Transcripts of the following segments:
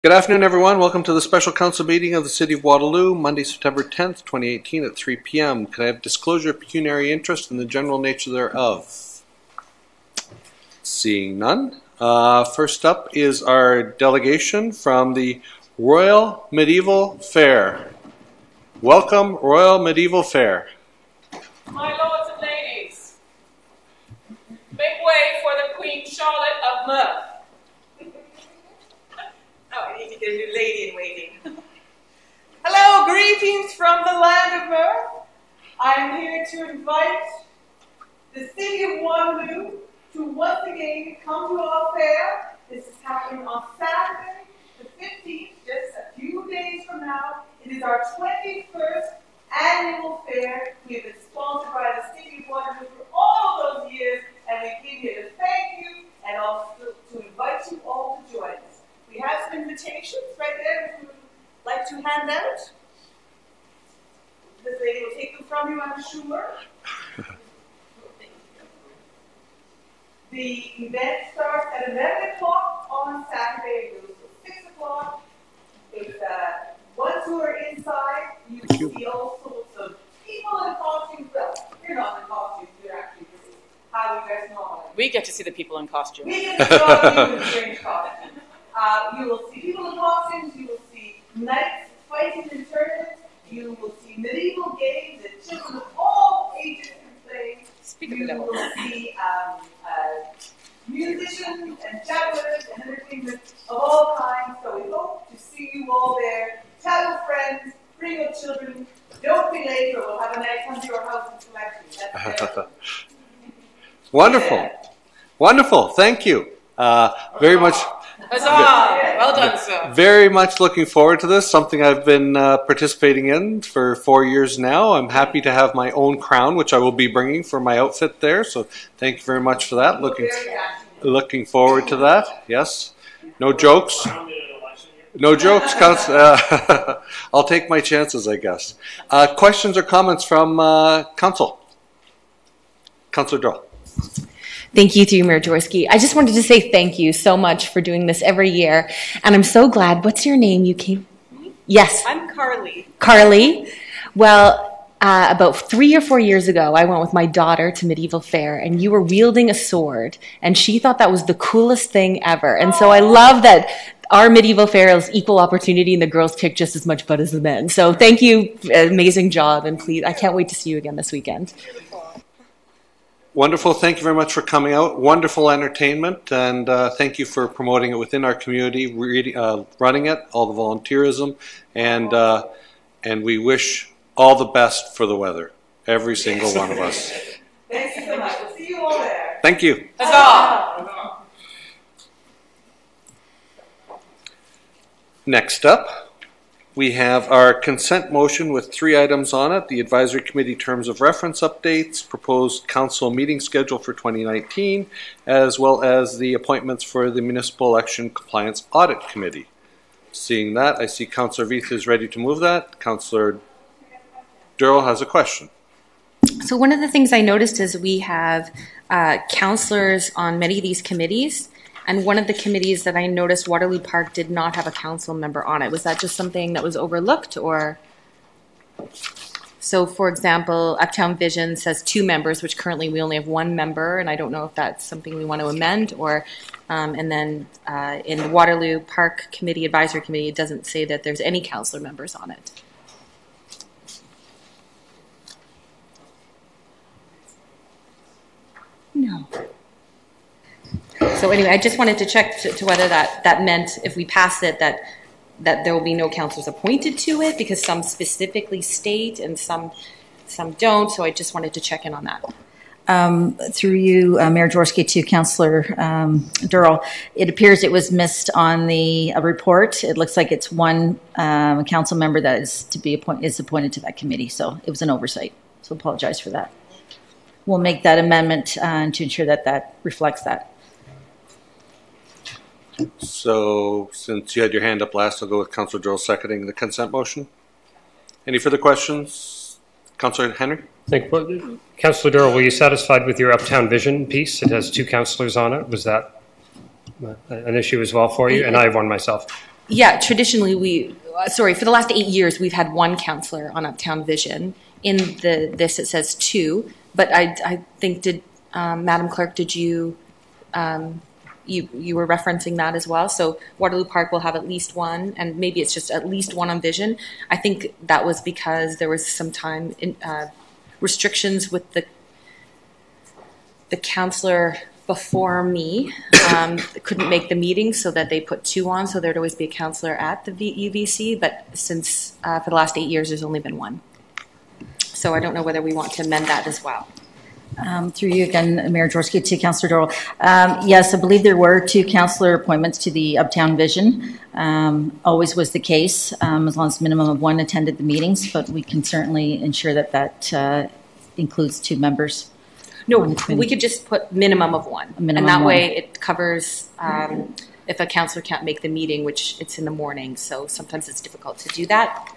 Good afternoon, everyone. Welcome to the special council meeting of the City of Waterloo, Monday, September 10th, 2018 at 3 p.m. Can I have disclosure of pecuniary interest and the general nature thereof? Seeing none. First up is our delegation from the Royal Medieval Fair. Welcome, Royal Medieval Fair. My lords and ladies, make way for the Queen Charlotte of Mirth. Oh, I need to get a new lady in waiting. Hello, greetings from the land of Mirth. I am here to invite the City of Waterloo to once again come to our fair. This is happening on Saturday, the 15th, just a few days from now. It is our 21st annual fair. We have been sponsored by the City of Waterloo for all of those years, and we came here to thank you and also to invite you all to join us. We have some invitations right there if you would like to hand out. This lady will take them from you, I'm sure. The event starts at 11 o'clock on Saturday. It goes till 6 o'clock. It's once you are inside, you will see all sorts of people in costumes. Well, you're not in costumes, you're actually how you dress normally. We get to see the people in costume. We get to draw you in strange costumes. You will see people in costumes, you will see knights fighting in tournaments, you will see medieval games that children of all ages can play. You will see musicians and jugglers and entertainment of all kinds. So we hope to see you all there. Tell your friends, bring your children. Don't be late or we'll have a night come to your house and collect you. Wonderful. Yeah. Wonderful. Thank you. Very much. Huzzah! Well done, sir. Very much looking forward to this, something I've been participating in for 4 years now. I'm happy to have my own crown, which I will be bringing for my outfit there, so thank you very much for that. Looking forward to that, yes. No jokes. No jokes. I'll take my chances, I guess. Questions or comments from Council? Councillor Doyle. Thank you, through Mayor Jaworski. I just wanted to say thank you so much for doing this every year. And I'm so glad. What's your name? You came? Yes. I'm Carly. Carly. Well, about 3 or 4 years ago, I went with my daughter to Medieval Fair, and you were wielding a sword. And she thought that was the coolest thing ever. And so I love that our Medieval Fair is equal opportunity, and the girls kick just as much butt as the men. So thank you. Amazing job. And please, I can't wait to see you again this weekend. Wonderful. Thank you very much for coming out. Wonderful entertainment, and thank you for promoting it within our community, running it, all the volunteerism, and we wish all the best for the weather, every single one of us. Thank you so much. We'll see you all there. Thank you. Huzzah! Next up, we have our consent motion with 3 items on it: the advisory committee terms of reference updates, proposed council meeting schedule for 2019, as well as the appointments for the municipal election compliance audit committee. Seeing that, I see Councillor Veith is ready to move that. Councillor Durrell has a question. So one of the things I noticed is we have councillors on many of these committees. And one of the committees that I noticed, Waterloo Park, did not have a council member on it. Was that just something that was overlooked, or? So, for example, Uptown Vision says 2 members, which currently we only have 1 member, and I don't know if that's something we want to amend, or, and then in the Waterloo Park Committee, Advisory Committee, it doesn't say that there's any councillor members on it. No. So anyway, I just wanted to check to whether that meant, if we pass it, that there will be no councillors appointed to it, because some specifically state and some don't. So I just wanted to check in on that. Through you, Mayor Jaworski, to Councillor Durrell, it appears it was missed on the report. It looks like it's 1 council member that is appointed to that committee. So it was an oversight. So apologize for that. We'll make that amendment to ensure that reflects that. So, since you had your hand up last, I'll go with Councillor Durrell seconding the consent motion. Any further questions? Councillor Henry? Thank you. Councillor Durrell, were you satisfied with your Uptown Vision piece? It has 2 councillors on it. Was that an issue as well for you? And I have one myself. Yeah, traditionally for the last 8 years, we've had one counselor on Uptown Vision. In this, it says 2, but I think, Madam Clerk, did you were referencing that as well? So Waterloo Park will have at least one, and maybe it's just at least one on Vision. I think that was because there was some time restrictions with the counselor before me couldn't make the meeting, so that they put 2 on, so there'd always be a counselor at the UVC. But since for the last 8 years, there's only been 1. So I don't know whether we want to amend that as well. Through you again, Mayor Jaworski, to Councillor Dorrell. Yes, I believe there were 2 councillor appointments to the Uptown Vision. Always was the case, as long as minimum of 1 attended the meetings, but we can certainly ensure that includes 2 members. No, we could just put minimum of 1. And that way it covers if a councillor can't make the meeting, which it's in the morning, so sometimes it's difficult to do that.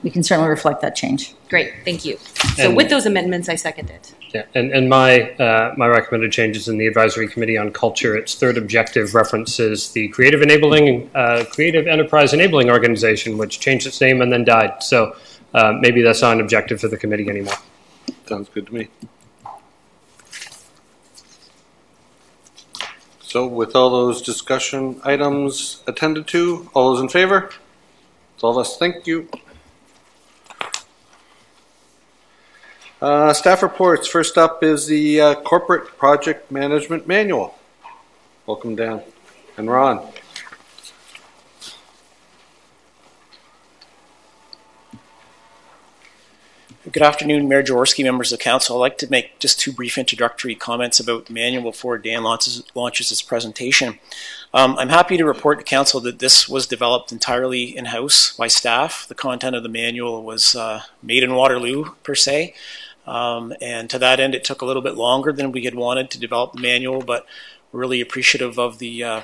We can certainly reflect that change. Great, thank you. So with those amendments, I second it. Yeah, and my recommended changes in the Advisory Committee on Culture, its 3rd objective references the Creative Enterprise Enabling Organization, which changed its name and then died. So maybe that's not an objective for the committee anymore. Sounds good to me. So with all those discussion items attended to, all those in favor? That's all of us. Thank you. Staff reports. First up is the Corporate Project Management Manual. Welcome, Dan and Ron. Good afternoon, Mayor Jaworski, members of council. I'd like to make just 2 brief introductory comments about the manual before Dan launches his presentation. I'm happy to report to council that this was developed entirely in-house by staff. The content of the manual was made in Waterloo, per se. And to that end, it took a little bit longer than we had wanted to develop the manual, but we're really appreciative of the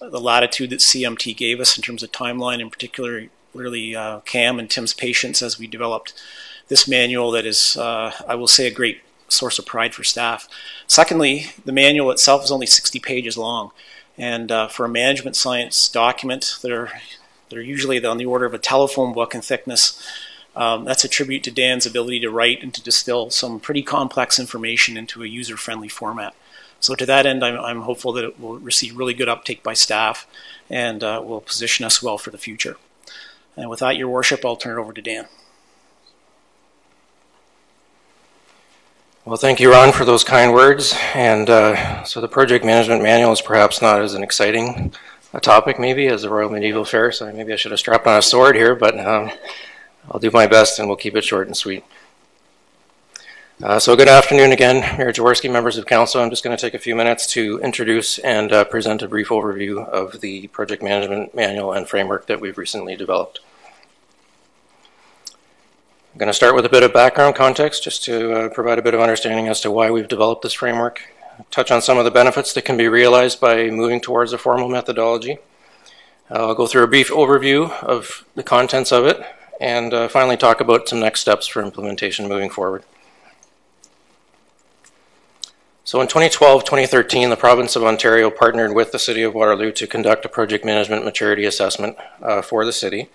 latitude that CMT gave us in terms of timeline, in particular, really Cam and Tim's patience as we developed this manual that is, I will say, a great source of pride for staff. Secondly, the manual itself is only 60 pages long, and for a management science document, they're usually on the order of a telephone book in thickness. That's a tribute to Dan's ability to write and to distill some pretty complex information into a user-friendly format. So to that end, I'm hopeful that it will receive really good uptake by staff and will position us well for the future. And with that, Your Worship, I'll turn it over to Dan. Well, thank you, Ron, for those kind words. And so the project management manual is perhaps not as an exciting a topic, maybe, as the Royal Medieval Fair, so maybe I should have strapped on a sword here, but I'll do my best and we'll keep it short and sweet. So good afternoon again, Mayor Jaworski, members of council. I'm just going to take a few minutes to introduce and present a brief overview of the project management manual and framework that we've recently developed. I'm going to start with a bit of background context just to provide a bit of understanding as to why we've developed this framework, touch on some of the benefits that can be realized by moving towards a formal methodology. I'll go through a brief overview of the contents of it, and finally talk about some next steps for implementation moving forward. So in 2012-2013, the province of Ontario partnered with the City of Waterloo to conduct a project management maturity assessment for the city.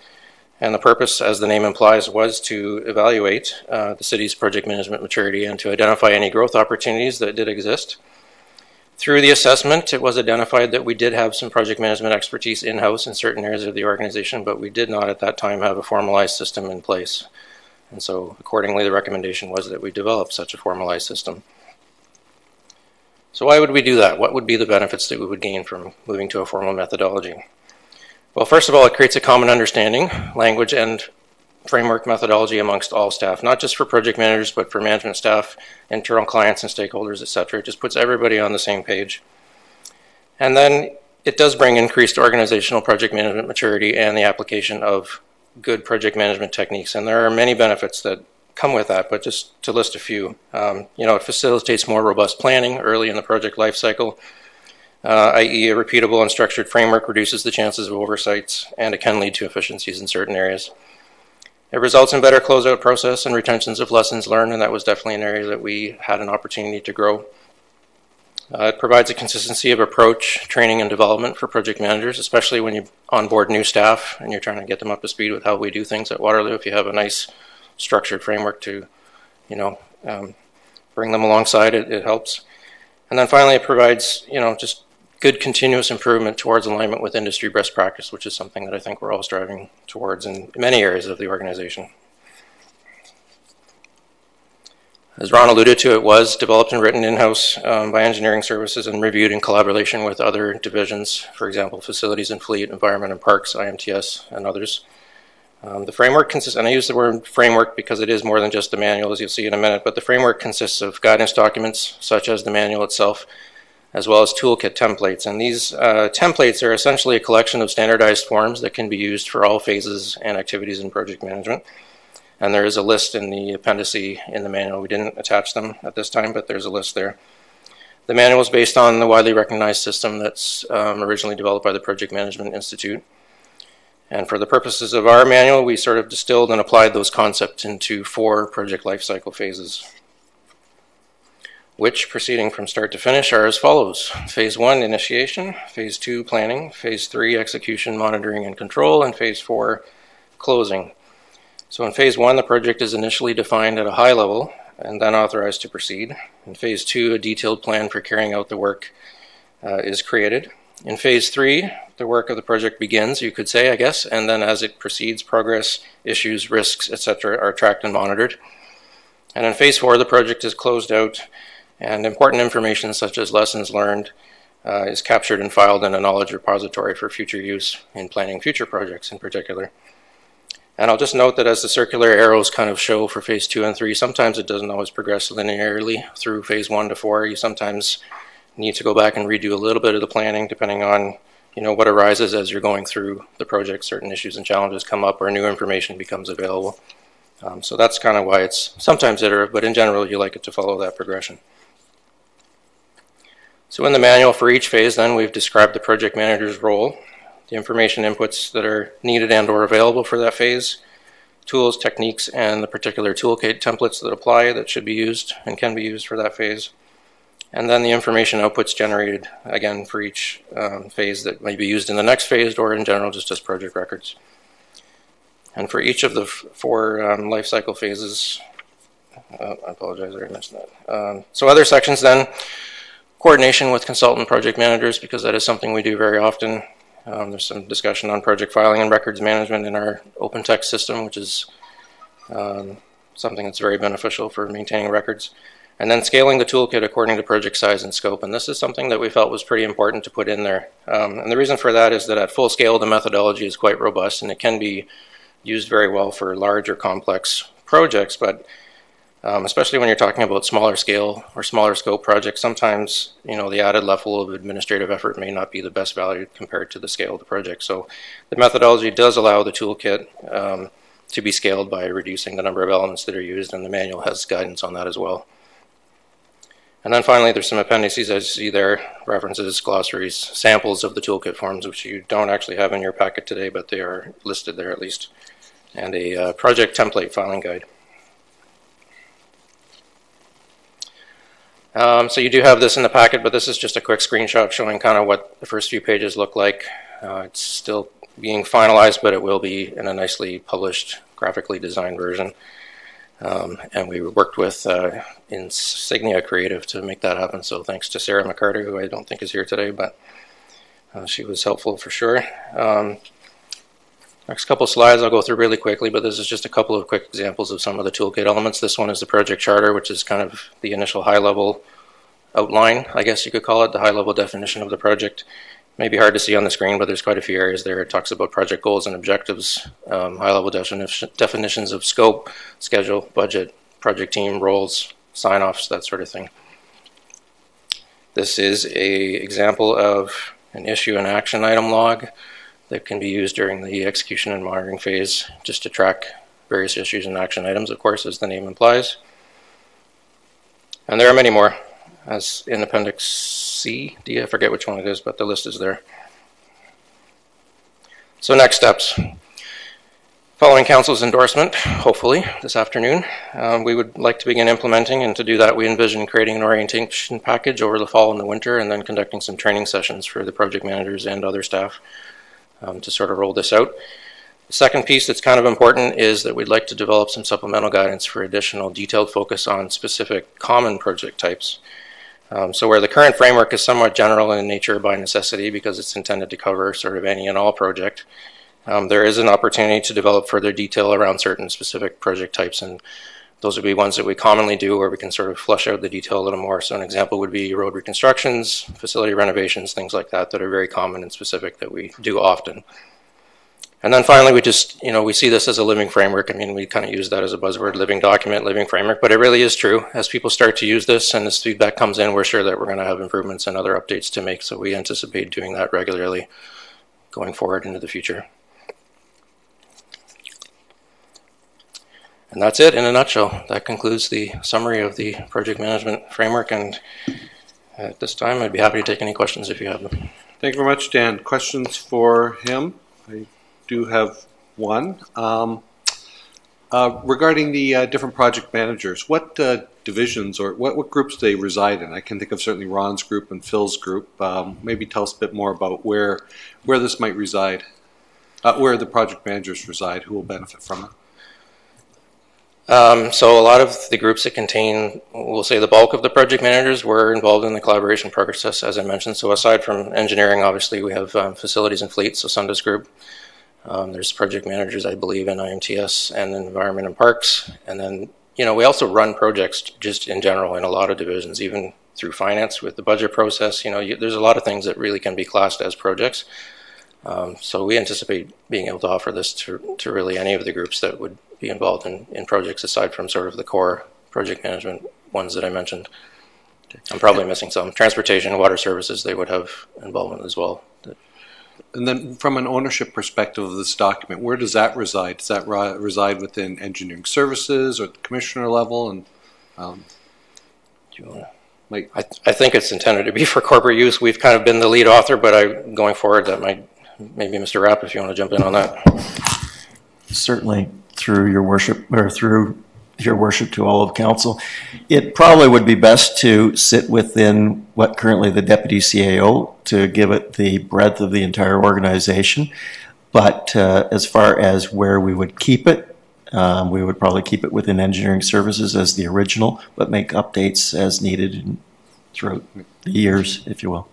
And the purpose, as the name implies, was to evaluate the city's project management maturity and to identify any growth opportunities that did exist. Through the assessment, it was identified that we did have some project management expertise in-house in certain areas of the organization, but we did not at that time have a formalized system in place. And so accordingly, the recommendation was that we develop such a formalized system. So why would we do that? What would be the benefits that we would gain from moving to a formal methodology? Well, first of all, it creates a common understanding, language, and framework methodology amongst all staff, not just for project managers, but for management staff, internal clients and stakeholders, etc. It just puts everybody on the same page. And then it does bring increased organizational project management maturity and the application of good project management techniques. And there are many benefits that come with that, but just to list a few, it facilitates more robust planning early in the project life cycle, i.e. a repeatable and structured framework reduces the chances of oversights, and it can lead to efficiencies in certain areas. It results in better closeout process and retentions of lessons learned, and that was definitely an area that we had an opportunity to grow. It provides a consistency of approach, training, and development for project managers, especially when you onboard new staff and you're trying to get them up to speed with how we do things at Waterloo. If you have a nice structured framework to, bring them alongside, it helps. And then finally, it provides, just good continuous improvement towards alignment with industry best practice, which is something that I think we're all striving towards in many areas of the organization. As Ron alluded to, it was developed and written in-house by engineering services and reviewed in collaboration with other divisions, for example, facilities and fleet, environment and parks, IMTS, and others. The framework consists, and I use the word framework because it is more than just the manual, as you'll see in a minute, but the framework consists of guidance documents, such as the manual itself, as well as toolkit templates. And these templates are essentially a collection of standardized forms that can be used for all phases and activities in project management. And there is a list in the appendice in the manual. We didn't attach them at this time, but there's a list there. The manual is based on the widely recognized system that's originally developed by the Project Management Institute. And for the purposes of our manual, we sort of distilled and applied those concepts into 4 project lifecycle phases, which, proceeding from start to finish, are as follows. Phase 1, initiation. Phase 2, planning. Phase 3, execution, monitoring, and control. And Phase 4, closing. So in Phase 1, the project is initially defined at a high level and then authorized to proceed. In Phase 2, a detailed plan for carrying out the work is created. In Phase 3, the work of the project begins, you could say, I guess, and then as it proceeds, progress, issues, risks, etc. are tracked and monitored. And in Phase 4, the project is closed out and important information such as lessons learned is captured and filed in a knowledge repository for future use in planning future projects in particular. And I'll just note that as the circular arrows kind of show for Phase 2 and 3, sometimes it doesn't always progress linearly through Phase 1 to 4. You sometimes need to go back and redo a little bit of the planning depending on what arises as you're going through the project. Certain issues and challenges come up or new information becomes available. So that's kind of why it's sometimes iterative, but in general you like it to follow that progression. So in the manual for each phase then, we've described the project manager's role, the information inputs that are needed and or available for that phase, tools, techniques, and the particular toolkit templates that apply that should be used and can be used for that phase. And then the information outputs generated, again, for each phase that may be used in the next phase or in general just as project records. And for each of the 4 life cycle phases, I apologize, I already mentioned that. So other sections then, coordination with consultant project managers, because that is something we do very often. There's some discussion on project filing and records management in our open text system, which is something that's very beneficial for maintaining records. And then scaling the toolkit according to project size and scope. And this is something that we felt was pretty important to put in there. And the reason for that is that at full scale, the methodology is quite robust and it can be used very well for large or complex projects. But especially when you're talking about smaller scale or smaller scope projects, sometimes the added level of administrative effort may not be the best value compared to the scale of the project. So the methodology does allow the toolkit to be scaled by reducing the number of elements that are used, and the manual has guidance on that as well. And then finally, there's some appendices, as you see there, references, glossaries, samples of the toolkit forms, which you don't actually have in your packet today, but they are listed there at least, and a project template filing guide. So you do have this in the packet, but this is just a quick screenshot showing kind of what the first few pages look like. It's still being finalized, but it will be in a nicely published, graphically designed version. And we worked with Insignia Creative to make that happen. So thanks to Sarah McCarter, who I don't think is here today, but she was helpful for sure. Next couple slides I'll go through really quickly, but this is just a couple of quick examples of some of the toolkit elements. This one is the project charter, which is kind of the initial high-level outline, I guess you could call it, the high-level definition of the project. Maybe hard to see on the screen, but there's quite a few areas there. It talks about project goals and objectives, high-level definitions of scope, schedule, budget, project team, roles, sign-offs, that sort of thing. This is an example of an issue and action item log that can be used during the execution and monitoring phase just to track various issues and action items, of course, as the name implies. And there are many more, as in Appendix C, D, I forget which one it is, but the list is there. So next steps. Following Council's endorsement, hopefully this afternoon, we would like to begin implementing, and to do that we envision creating an orientation package over the fall and the winter, and then conducting some training sessions for the project managers and other staff to sort of roll this out. The second piece that's kind of important is that we'd like to develop some supplemental guidance for additional detailed focus on specific common project types. So where the current framework is somewhat general in nature by necessity because it's intended to cover sort of any and all project, there is an opportunity to develop further detail around certain specific project types, and those would be ones that we commonly do where we can sort of flesh out the detail a little more. So an example would be road reconstructions, facility renovations, things like that that are very common and specific that we do often. And then finally, we see this as a living framework. I mean, we kind of use that as a buzzword, living document, living framework, but it really is true. As people start to use this and as feedback comes in, we're sure that we're going to have improvements and other updates to make. So we anticipate doing that regularly going forward into the future. And that's it in a nutshell. That concludes the summary of the project management framework. And at this time, I'd be happy to take any questions if you have them. Thank you very much, Dan. Questions for him? I do have one. Regarding the different project managers, what divisions or what groups do they reside in? I can think of certainly Ron's group and Phil's group. Maybe tell us a bit more about where this might reside, where the project managers reside, who will benefit from it. So a lot of the groups that contain, we'll say the bulk of the project managers were involved in the collaboration process, as I mentioned. So aside from engineering, obviously we have facilities and fleets, so Sunda's group. There's project managers, I believe, in IMTS and environment and parks. And then, we also run projects just in general in a lot of divisions, even through finance with the budget process. There's a lot of things that really can be classed as projects. So we anticipate being able to offer this to really any of the groups that would be involved in projects aside from sort of the core project management ones that I mentioned. I'm probably missing some. Transportation, water services, they would have involvement as well. And then from an ownership perspective of this document, where does that reside? Does that reside within engineering services or at the commissioner level? And I think it's intended to be for corporate use. We've kind of been the lead author, but going forward, that might, maybe Mr. Rapp, if you want to jump in on that. Certainly, through your worship, or through your worship to all of council, it probably would be best to sit within what currently the deputy CAO to give it the breadth of the entire organization. But as far as where we would keep it, we would probably keep it within engineering services as the original, but make updates as needed throughout the years, if you will.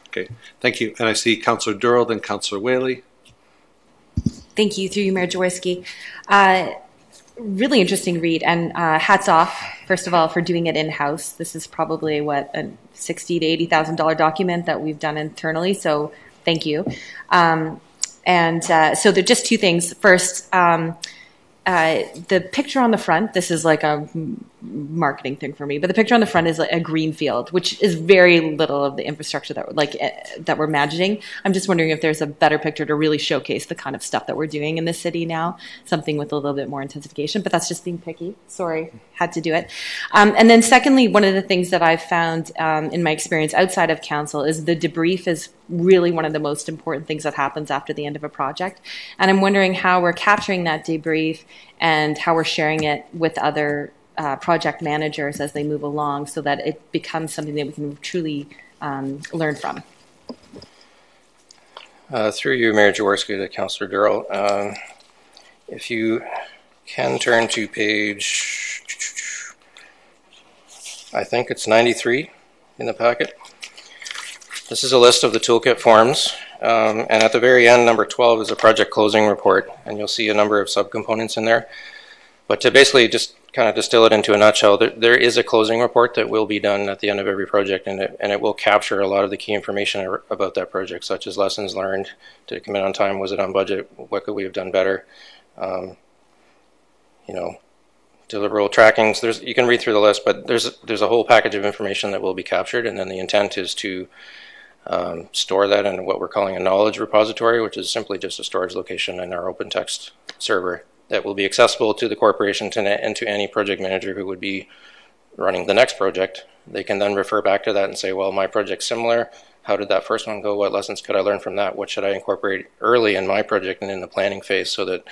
Okay, thank you. And I see Councillor Durrell, then Councillor Whaley. Thank you, through you, Mayor Jaworski. Really interesting read, and hats off, first of all, for doing it in-house. This is probably a $60,000 to $80,000 document that we've done internally, so thank you. So there are just two things. First, the picture on the front, this is like a marketing thing for me, but the picture on the front is like a green field, which is very little of the infrastructure that we're imagining. I'm just wondering if there's a better picture to really showcase the kind of stuff that we're doing in the city now, something with a little bit more intensification, but that's just being picky. Sorry, had to do it. And then secondly, one of the things that I've found in my experience outside of council is the debrief is really one of the most important things that happens after the end of a project. And I'm wondering how we're capturing that debrief and how we're sharing it with other project managers as they move along so that it becomes something that we can truly learn from. Through you, Mayor Jaworski, to Councillor Durrell, if you can turn to page, I think it's 93 in the packet. This is a list of the toolkit forms, and at the very end, number 12 is a project closing report, and you'll see a number of subcomponents in there. But to basically just kind of distill it into a nutshell, there is a closing report that will be done at the end of every project, and it will capture a lot of the key information about that project, such as lessons learned. Did it come in on time? Was it on budget? What could we have done better? Deliverable trackings. You can read through the list, but there's a whole package of information that will be captured, and then the intent is to store that in what we're calling a knowledge repository, which is simply just a storage location in our open text server that will be accessible to the corporation and to any project manager who would be running the next project. They can then refer back to that and say, well, my project's similar. How did that first one go? What lessons could I learn from that? What should I incorporate early in my project and in the planning phase so that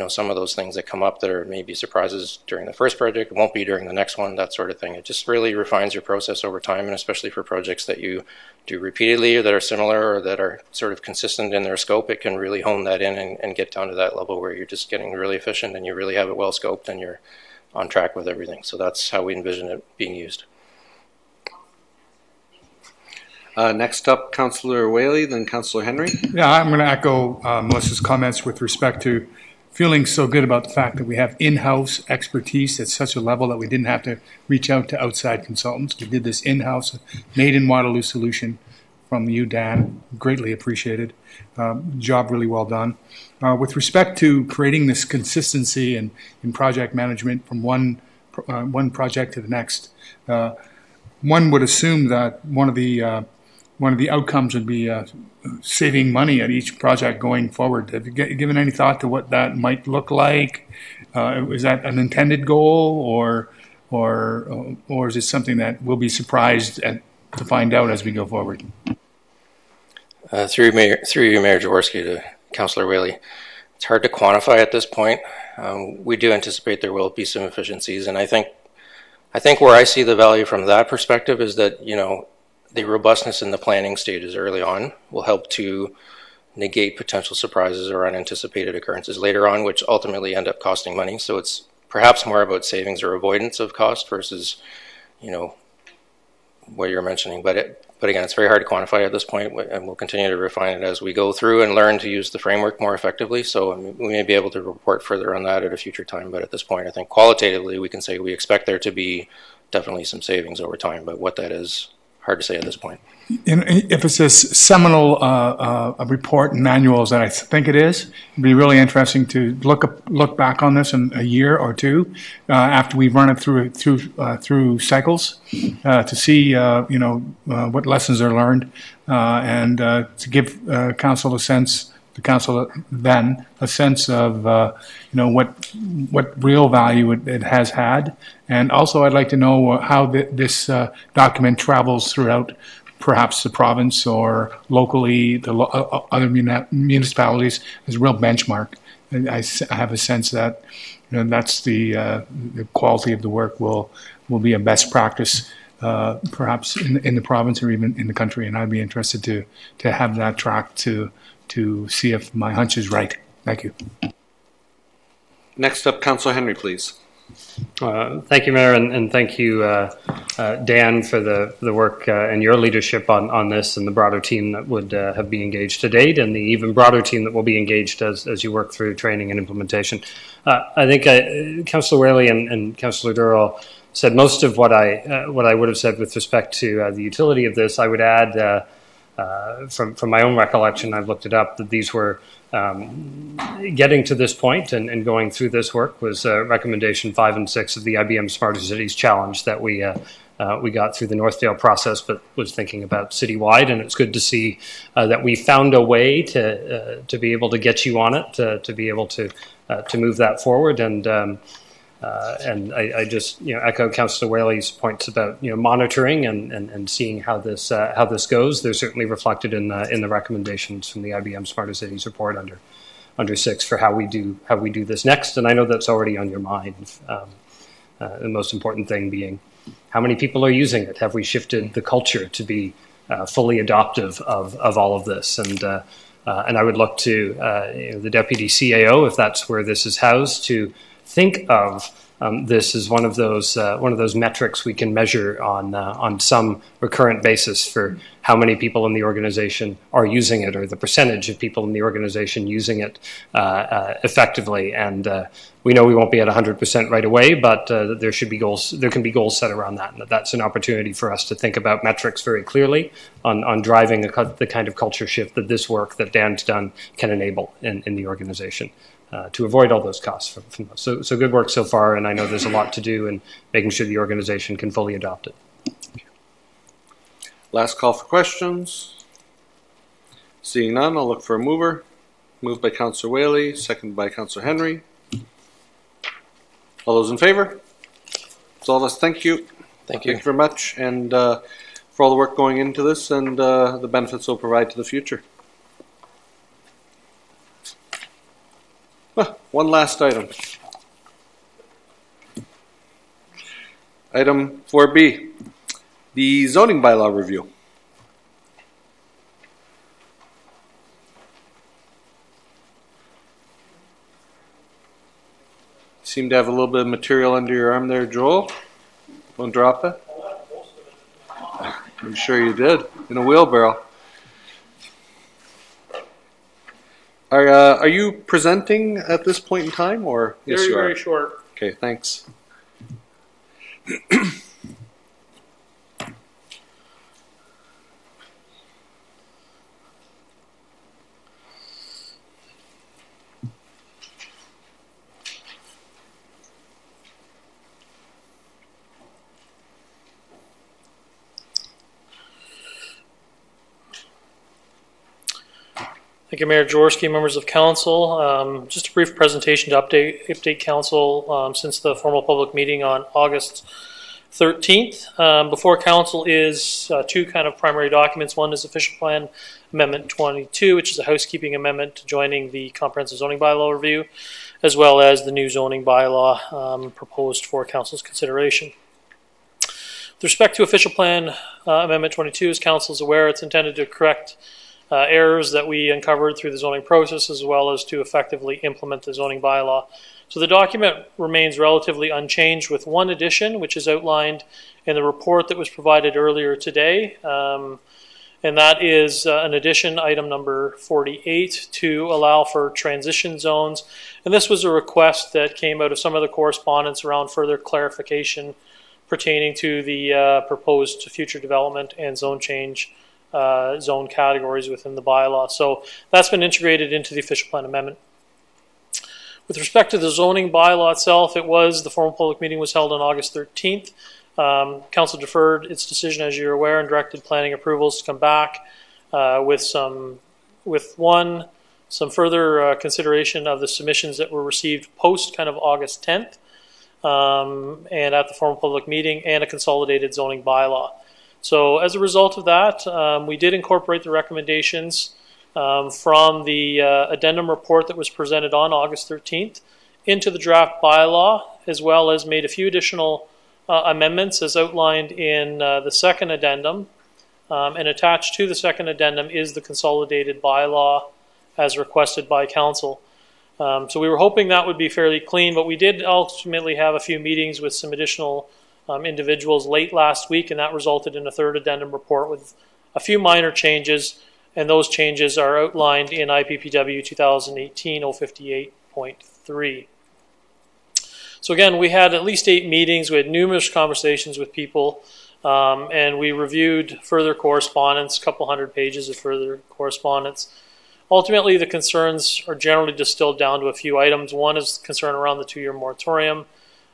some of those things that come up that are maybe surprises during the first project, it won't be during the next one, that sort of thing. It just really refines your process over time, and especially for projects that you do repeatedly or that are similar or that are sort of consistent in their scope, it can really hone that in and get down to that level where you're just getting really efficient and you really have it well scoped and you're on track with everything. So that's how we envision it being used. Next up, Councillor Whaley, then Councillor Henry. Yeah, I'm going to echo Melissa's comments with respect to feeling so good about the fact that we have in-house expertise at such a level that we didn't have to reach out to outside consultants. We did this in-house, made in Waterloo solution from you, Dan. Greatly appreciated. Job really well done. With respect to creating this consistency in project management from one project to the next, one would assume that one of the outcomes would be saving money at each project going forward. Have you given any thought to what that might look like? Is that an intended goal, or is it something that we'll be surprised to find out as we go forward? Through you, Mayor Jaworski, to Councillor Whaley, it's hard to quantify at this point. We do anticipate there will be some efficiencies, and I think where I see the value from that perspective is that the robustness in the planning stages early on will help to negate potential surprises or unanticipated occurrences later on, which ultimately end up costing money. So it's perhaps more about savings or avoidance of cost versus, what you're mentioning. But again, it's very hard to quantify at this point, and we'll continue to refine it as we go through and learn to use the framework more effectively. So we may be able to report further on that at a future time. But at this point, I think qualitatively we can say we expect there to be definitely some savings over time. But what that is, hard to say at this point. If it's this seminal report and manual, as I think it is, it'd be really interesting to look back on this in a year or two after we've run it through cycles to see what lessons are learned and to give council a sense. The council then a sense of what real value it has had, and also I'd like to know how this document travels throughout perhaps the province or locally the other municipalities as a real benchmark. And I have a sense that that's the quality of the work will be a best practice perhaps in the province or even in the country, and I'd be interested to have that track to see if my hunch is right. Thank you. Next up, Councillor Henry, please. Thank you, Mayor, and thank you, Dan, for the work and your leadership on this, and the broader team that would have been engaged to date, and the even broader team that will be engaged as you work through training and implementation. I think Councillor Whaley and Councillor Durrell said most of what I would have said with respect to the utility of this. I would add, from my own recollection, I've looked it up, that these were getting to this point and going through this work was recommendation 5 and 6 of the IBM Smarter Cities Challenge that we got through the Northdale process, but was thinking about citywide. And it's good to see that we found a way to be able to get you on it, to be able to move that forward. And I just echo Councillor Whaley's points about monitoring and seeing how this goes. They're certainly reflected in the recommendations from the IBM Smarter Cities report under 6 for how we do this next. And I know that's already on your mind. The most important thing being how many people are using it. Have we shifted the culture to be fully adoptive of all of this? And I would look to the Deputy CAO, if that's where this is housed, to think of this as one of those metrics we can measure on some recurrent basis for how many people in the organization are using it, or the percentage of people in the organization using it effectively. And we know we won't be at 100% right away, but there should be goals. There can be goals set around that, and that's an opportunity for us to think about metrics very clearly on driving the kind of culture shift that this work that Dan's done can enable in the organization. To avoid all those costs from those. So good work so far, and I know there's a lot to do in making sure the organization can fully adopt it. Last call for questions. Seeing none, I'll look for a mover. Moved by Councillor Whaley, seconded by Councillor Henry. All those in favor? That's all of us. Thank you. Thank you. Thank you very much, and for all the work going into this and the benefits it'll provide to the future. one last item. Item 4B, the zoning bylaw review. Seem to have a little bit of material under your arm there, Joel. Don't drop it. I'm sure you did, in a wheelbarrow. Are you presenting at this point in time, or yes, you are? Very short. Okay, thanks. Thank you, Mayor Jaworski, members of council. Just a brief presentation to update council since the formal public meeting on August 13th. Before council is two kind of primary documents. One is official plan amendment 22, which is a housekeeping amendment to joining the comprehensive zoning bylaw review, as well as the new zoning bylaw proposed for council's consideration. With respect to official plan amendment 22, as council is aware, it's intended to correct errors that we uncovered through the zoning process, as well as to effectively implement the zoning bylaw. So the document remains relatively unchanged, with one addition, which is outlined in the report that was provided earlier today. And that is an addition, item number 48, to allow for transition zones. And this was a request that came out of some of the correspondence around further clarification pertaining to the proposed future development and zone change zone categories within the bylaw. So that's been integrated into the official plan amendment. With respect to the zoning bylaw itself, the formal public meeting was held on August 13th. Council deferred its decision, as you're aware, and directed planning approvals to come back with some further consideration of the submissions that were received post kind of August 10th and at the formal public meeting, and a consolidated zoning bylaw. So as a result of that, we did incorporate the recommendations from the addendum report that was presented on August 13th into the draft bylaw, as well as made a few additional amendments as outlined in the second addendum. And attached to the second addendum is the consolidated bylaw as requested by council. So we were hoping that would be fairly clean, but we did ultimately have a few meetings with some additional individuals late last week, and that resulted in a third addendum report with a few minor changes, and those changes are outlined in IPPW 2018-058.3. So again, we had at least 8 meetings, we had numerous conversations with people, and we reviewed further correspondence, a couple hundred pages of further correspondence. Ultimately, the concerns are generally distilled down to a few items. One is concern around the 2-year moratorium.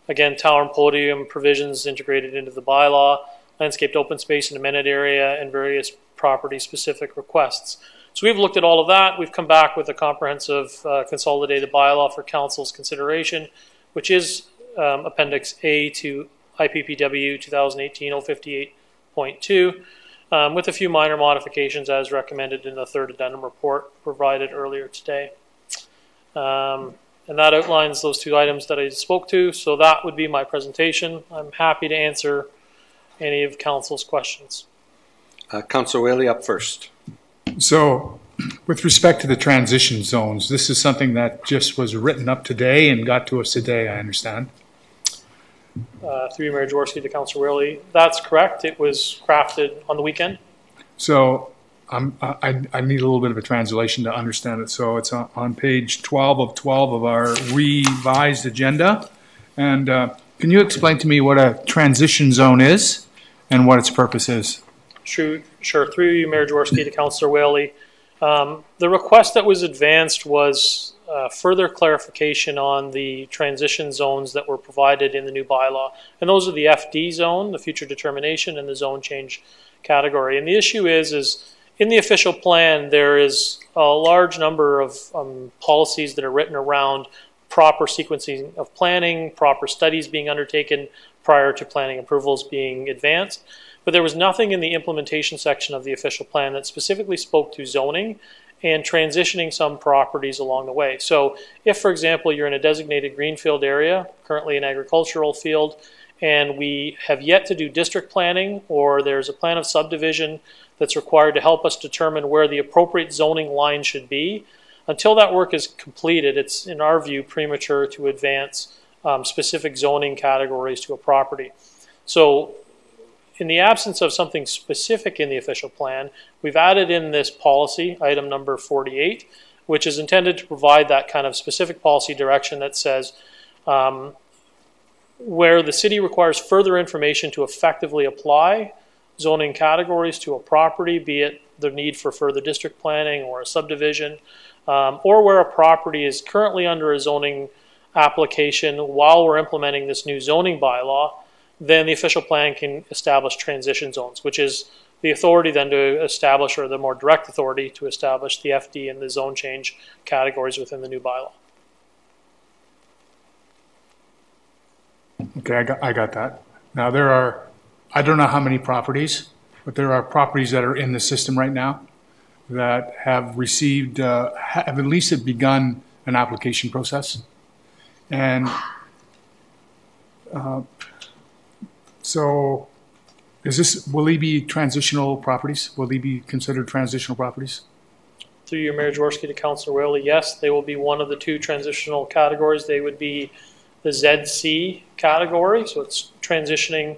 Again, tower and podium provisions integrated into the bylaw, landscaped open space and amenity area, and various property-specific requests. So we've looked at all of that. We've come back with a comprehensive consolidated bylaw for council's consideration, which is Appendix A to IPPW 2018-058.2, with a few minor modifications as recommended in the third addendum report provided earlier today. And that outlines those 2 items that I spoke to. So that would be my presentation. I'm happy to answer any of council's questions. Councillor Whaley up first. So with respect to the transition zones, this is something that just was written up today and got to us today, I understand. Through Mayor Jaworski to Councillor Whaley. That's correct. It was crafted on the weekend. So I need a little bit of a translation to understand it. So it's on page 12 of our revised agenda. And can you explain to me what a transition zone is and what its purpose is? Sure. Through you, Mayor Jaworski to Councillor Whaley. The request that was advanced was further clarification on the transition zones that were provided in the new bylaw. And those are the FD zone, the future determination, and the zone change category. And the issue is in the official plan, there is a large number of policies that are written around proper sequencing of planning, proper studies being undertaken prior to planning approvals being advanced. But there was nothing in the implementation section of the official plan that specifically spoke to zoning and transitioning some properties along the way. So if, for example, you're in a designated greenfield area, currently an agricultural field, and we have yet to do district planning, or there's a plan of subdivision that's required to help us determine where the appropriate zoning line should be, until that work is completed, it's, in our view, premature to advance specific zoning categories to a property. So in the absence of something specific in the official plan, we've added in this policy, item number 48, which is intended to provide that kind of specific policy direction that says where the city requires further information to effectively apply zoning categories to a property, be it the need for further district planning or a subdivision, or where a property is currently under a zoning application while we're implementing this new zoning bylaw, then the official plan can establish transition zones, which is the authority then to establish, or the more direct authority to establish the FD and the zone change categories within the new bylaw. Okay, I got that. Now there are, I don't know how many properties, but there are properties that are in the system right now that have received, have at least begun an application process. And so is this, will they be transitional properties? Will they be considered transitional properties? Through your Mayor Jaworski to Councillor Whaley, yes, they will be one of the two transitional categories. They would be the ZC category, so it's transitioning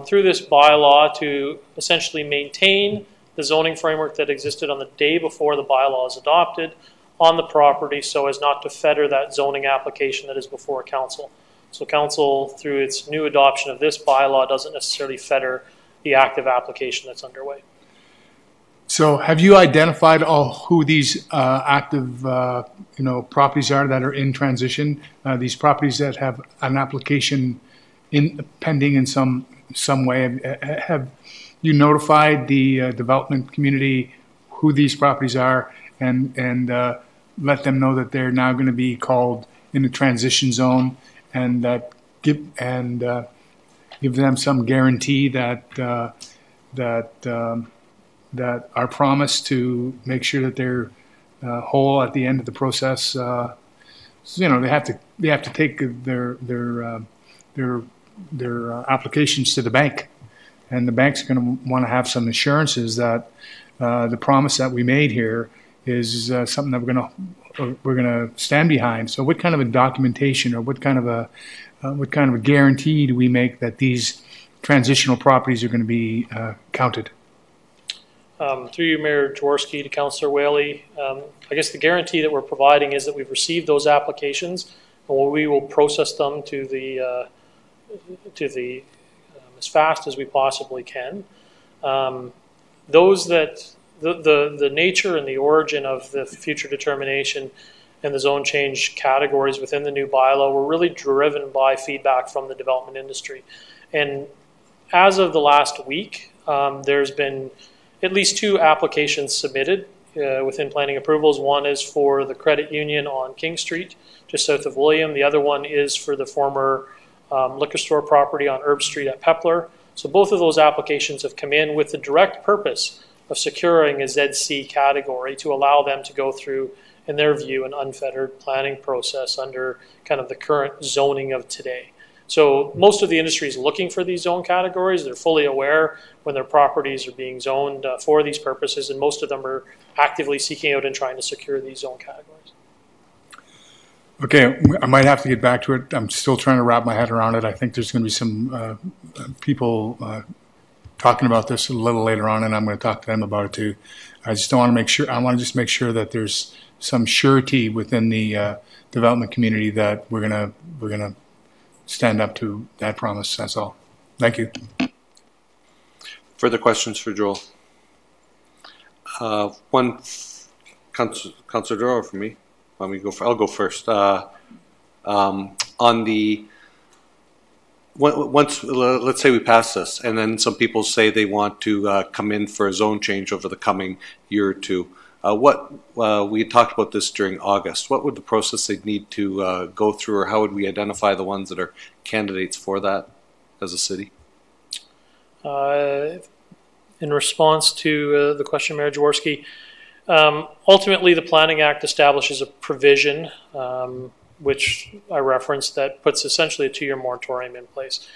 through this bylaw to essentially maintain the zoning framework that existed on the day before the bylaw is adopted on the property, so as not to fetter that zoning application that is before council. So council, through its new adoption of this bylaw, doesn't necessarily fetter the active application that's underway. So have you identified who these active properties are that are in transition? These properties that have an application pending in some way. Have you notified the development community who these properties are, and let them know that they're now going to be called in the transition zone, and that give them some guarantee that that our promise to make sure that they're whole at the end of the process. They have to take their applications to the bank, and the bank's going to want to have some assurances that the promise that we made here is something that we're going to stand behind. So, what kind of a documentation, or what kind of a guarantee do we make that these transitional properties are going to be counted? Through you, Mayor Jaworski to Councillor Whaley, I guess the guarantee that we're providing is that we've received those applications, and we will process them to the as fast as we possibly can. Those that the nature and the origin of the future determination and the zone change categories within the new bylaw were really driven by feedback from the development industry. And as of the last week, there's been at least 2 applications submitted within planning approvals. One is for the credit union on King Street, just south of William. The other one is for the former liquor store property on Herb Street at Pepler. So both of those applications have come in with the direct purpose of securing a ZC category to allow them to go through, in their view, an unfettered planning process under kind of the current zoning of today. So most of the industry is looking for these zone categories. They're fully aware when their properties are being zoned for these purposes, and most of them are actively seeking out and trying to secure these zone categories. Okay, I might have to get back to it. I'm still trying to wrap my head around it. I think there's going to be some people talking about this a little later on, and I'm going to talk to them about it too. I just don't want to make sure. I want to just make sure that there's some surety within the development community that we're gonna stand up to that promise. That's all. Thank you. Further questions for Joel? One, Councillor Duro for me. Let me go. I'll go first. On the once, let's say we pass this, and then some people say they want to come in for a zone change over the coming year or two. We had talked about this during August. What would the process they'd need to go through, or how would we identify the ones that are candidates for that as a city? In response to the question, Mayor Jaworski, Ultimately, the Planning Act establishes a provision, which I referenced, that puts essentially a 2-year moratorium in place.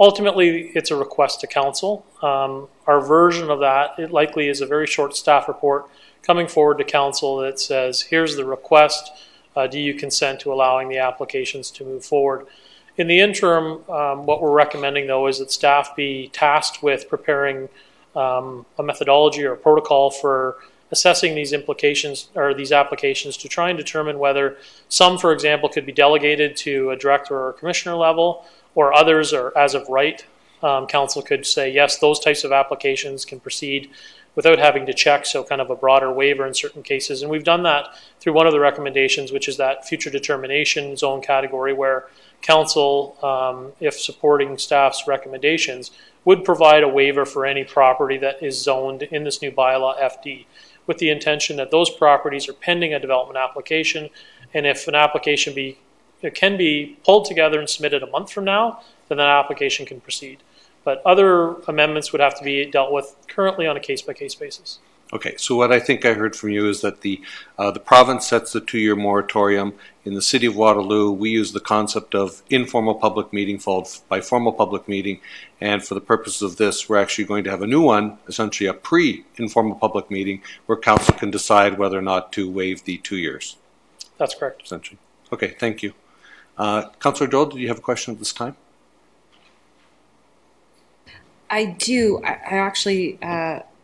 Ultimately, it's a request to council. Our version of that, it likely is a very short staff report coming forward to council that says, here's the request, do you consent to allowing the applications to move forward? In the interim, what we're recommending, though, is that staff be tasked with preparing a methodology or a protocol for assessing these implications or these applications to try and determine whether some, for example, could be delegated to a director or a commissioner level, or others are as of right. Council could say, yes, those types of applications can proceed without having to check, so kind of a broader waiver in certain cases. And we've done that through one of the recommendations, which is that future determination zone category, where council, if supporting staff's recommendations, would provide a waiver for any property that is zoned in this new bylaw FD, with the intention that those properties are pending a development application, and if an application can be pulled together and submitted a month from now, then that application can proceed. But other amendments would have to be dealt with currently on a case-by-case basis. Okay, so what I think I heard from you is that the province sets the 2-year moratorium. In the city of Waterloo, we use the concept of informal public meeting followed by formal public meeting, and for the purposes of this, we're actually going to have a new one, essentially a pre-informal public meeting, where council can decide whether or not to waive the 2 years. That's correct. Essentially. Okay, thank you. Councillor Joel, did you have a question at this time? I do. I actually...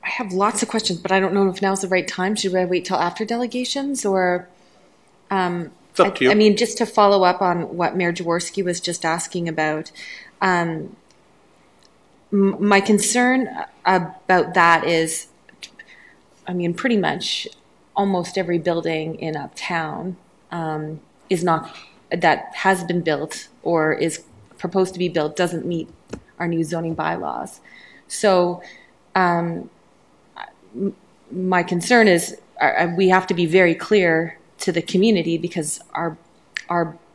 I have lots of questions, but I don't know if now's the right time. Should I wait till after delegations, or? It's up to you. I mean, just to follow up on what Mayor Jaworski was just asking about, my concern about that is, I mean, pretty much almost every building in Uptown is not, that has been built or is proposed to be built, doesn't meet our new zoning bylaws. So. My concern is we have to be very clear to the community, because our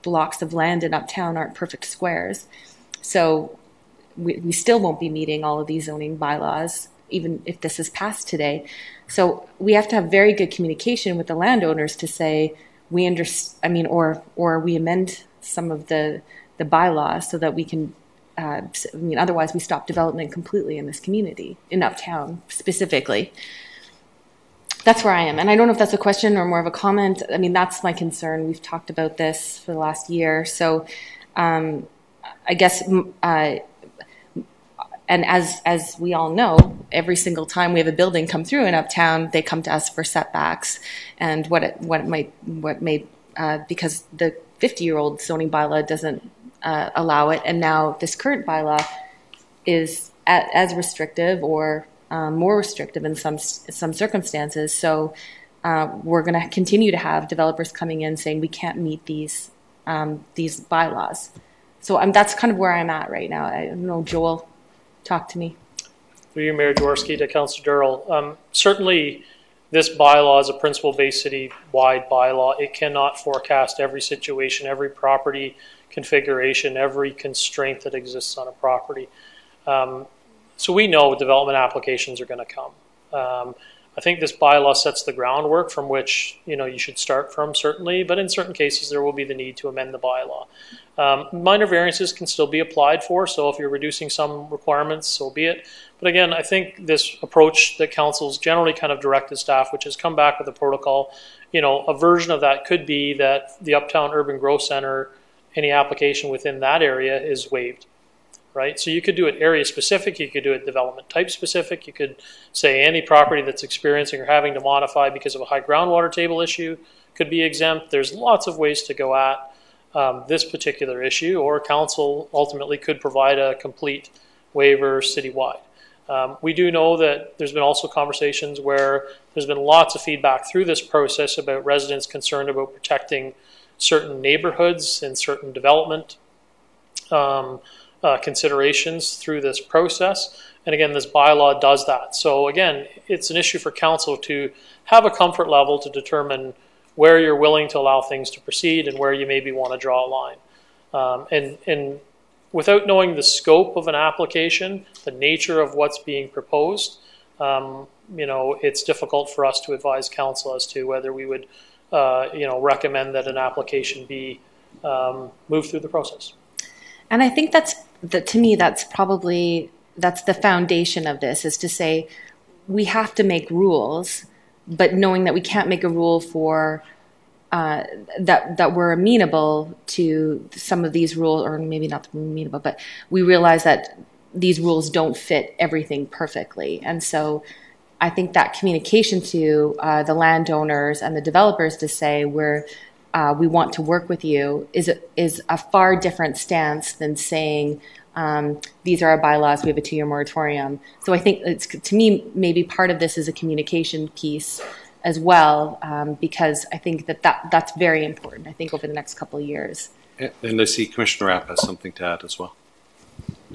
blocks of land in Uptown aren't perfect squares. So we still won't be meeting all of these zoning bylaws, even if this is passed today. So we have to have very good communication with the landowners to say, we understand, I mean, or we amend some of the bylaws so that we can, I mean, otherwise we stop development completely in this community, in Uptown specifically. That's where I am. And I don't know if that's a question or more of a comment. I mean, that's my concern. We've talked about this for the last year. So I guess, and as we all know, every single time we have a building come through in Uptown, they come to us for setbacks and what may because the 50-year-old zoning bylaw doesn't allow it, and now this current bylaw is as restrictive or more restrictive in some circumstances. So we're going to continue to have developers coming in saying we can't meet these bylaws. So that's kind of where I'm at right now. I don't know, Joel, talk to me. Through you, Mayor Jaworski, to Councillor Durrell. Certainly, this bylaw is a principle-based city-wide bylaw. It cannot forecast every situation, every property configuration, every constraint that exists on a property. So we know development applications are going to come. I think this bylaw sets the groundwork from which you should start from, certainly, but in certain cases there will be the need to amend the bylaw. Minor variances can still be applied for, so if you're reducing some requirements, so be it. But again, I think this approach that council's generally kind of directed staff, which has come back with a protocol, a version of that could be that the Uptown Urban Growth Center, any application within that area is waived. Right? So you could do it area specific, you could do it development type specific, you could say any property that's experiencing or having to modify because of a high groundwater table issue could be exempt. There's lots of ways to go at this particular issue, or council ultimately could provide a complete waiver citywide. We do know that there's been also conversations where there's been lots of feedback through this process about residents concerned about protecting certain neighborhoods and certain development considerations through this process. And again, this bylaw does that. So again, it's an issue for council to have a comfort level to determine where you're willing to allow things to proceed and where you maybe want to draw a line. And without knowing the scope of an application, the nature of what's being proposed, it's difficult for us to advise council as to whether we would, recommend that an application be moved through the process. And I think to me, that's the foundation of this, is to say we have to make rules, but knowing that we can't make a rule for that we're amenable to some of these rules, or maybe not amenable, but we realize that these rules don't fit everything perfectly. And so I think that communication to the landowners and the developers to say we want to work with you is a far different stance than saying these are our bylaws, we have a 2-year moratorium. So I think to me, maybe part of this is a communication piece as well, because I think that's very important, I think, over the next couple of years. And I see Commissioner Rapp has something to add as well.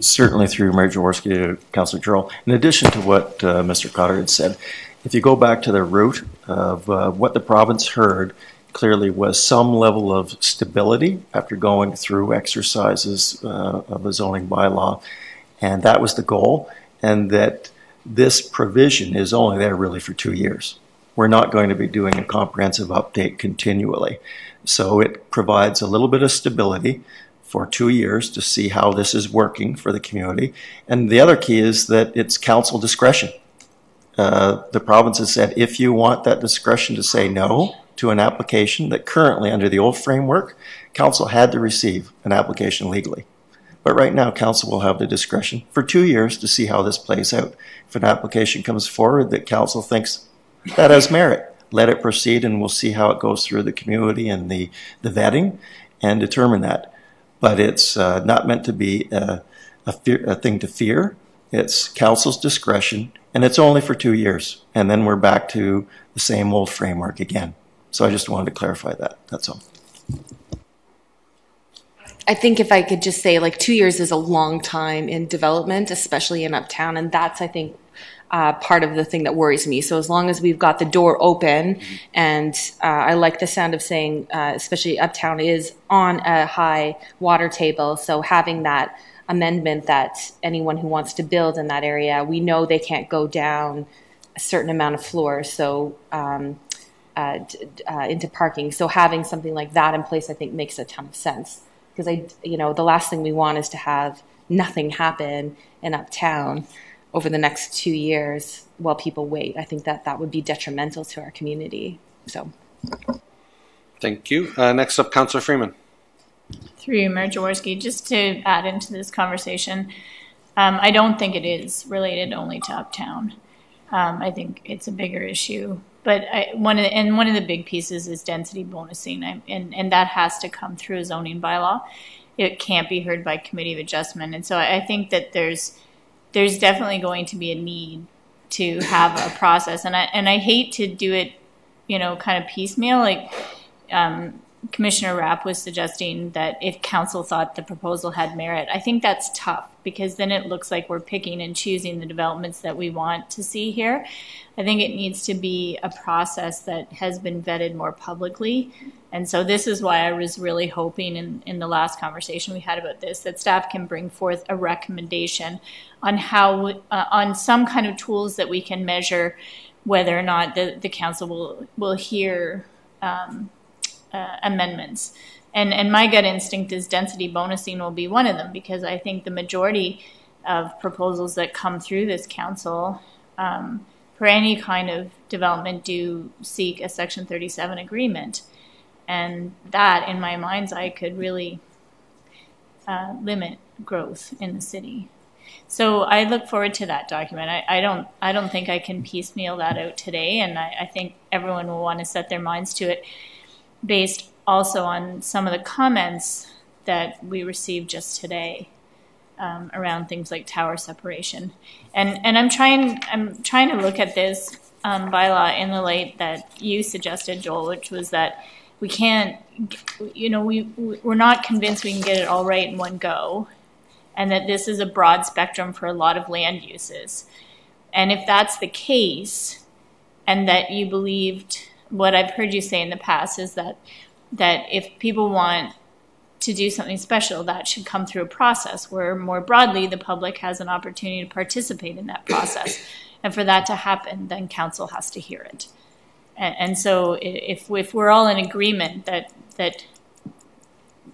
Certainly through Mayor Jaworski to Councillor Durrell. In addition to what Mr. Cotter had said, if you go back to the root of what the province heard, clearly was some level of stability after going through exercises of a zoning bylaw, and that was the goal, and that this provision is only there really for 2 years. We're not going to be doing a comprehensive update continually. So it provides a little bit of stability for 2 years to see how this is working for the community. And the other key is that it's council discretion. The province has said if you want that discretion to say no to an application that currently under the old framework, council had to receive an application legally. But right now, council will have the discretion for 2 years to see how this plays out. If an application comes forward that council thinks that has merit, let it proceed, and we'll see how it goes through the community and the vetting and determine that. But it's not meant to be a thing to fear. It's council's discretion, and it's only for 2 years. And then we're back to the same old framework again. So I just wanted to clarify that. That's all. I think if I could just say, 2 years is a long time in development, especially in Uptown, and that's, I think, part of the thing that worries me. So as long as we've got the door open, and I like the sound of saying, especially Uptown is on a high water table, so having that amendment that anyone who wants to build in that area, we know they can't go down a certain amount of floors, so into parking. So having something like that in place, I think, makes a ton of sense. Because the last thing we want is to have nothing happen in Uptown over the next 2 years while people wait. I think that would be detrimental to our community. So, thank you. Next up, Councillor Freeman. Through you, Mayor Jaworski, just to add into this conversation, I don't think it is related only to Uptown. I think it's a bigger issue. But one of the big pieces is density bonusing, and that has to come through a zoning bylaw. It can't be heard by committee of adjustment, and so I think that there's definitely going to be a need to have a process, and I hate to do it, kind of piecemeal. Like Commissioner Rapp was suggesting that if council thought the proposal had merit, I think that's tough because then it looks like we're picking and choosing the developments that we want to see here. I think it needs to be a process that has been vetted more publicly. And so this is why I was really hoping in the last conversation we had about this, that staff can bring forth a recommendation on how, on some kind of tools that we can measure whether or not the council will hear amendments. And my gut instinct is density bonusing will be one of them, because I think the majority of proposals that come through this council for any kind of development do seek a Section 37 agreement. And that, in my mind's eye, could really limit growth in the city. So I look forward to that document. I don't think I can piecemeal that out today, and I think everyone will want to set their minds to it based also on some of the comments that we received just today around things like tower separation. And I'm trying to look at this bylaw in the light that you suggested, Joel, which was that we can't, we're not convinced we can get it all right in one go, and that this is a broad spectrum for a lot of land uses. And if that's the case, and that you believed, what I've heard you say in the past is that if people want to do something special, that should come through a process where more broadly the public has an opportunity to participate in that process. And for that to happen, then council has to hear it. And so if we're all in agreement that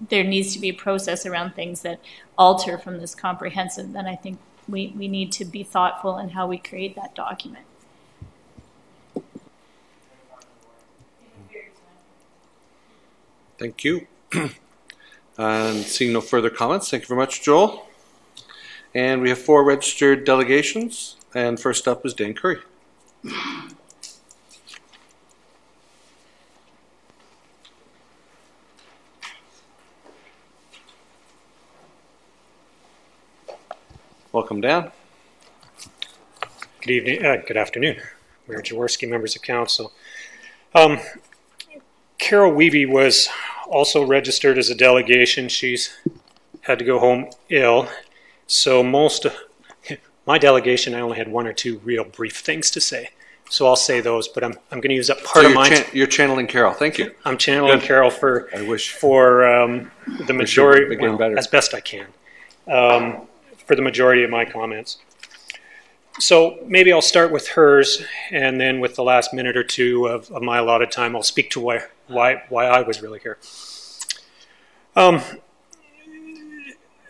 there needs to be a process around things that alter from this comprehensive, then I think we need to be thoughtful in how we create that document. Thank you. And seeing no further comments, thank you very much, Joel. And we have 4 registered delegations. And first up is Dan Curry. Welcome, Dan. Good evening. Good afternoon, Mayor Jaworski, members of council. Carol Weeby was also registered as a delegation. She's had to go home ill. So my delegation, I only had 1 or 2 real brief things to say. So I'll say those, but I'm going to use up part of my... You're channeling Carol. Thank you. I'm channeling Good. Carol for the majority, well, as best I can, for the majority of my comments. So maybe I'll start with hers, and then with the last minute or 2 of my allotted time, I'll speak to why I was really here.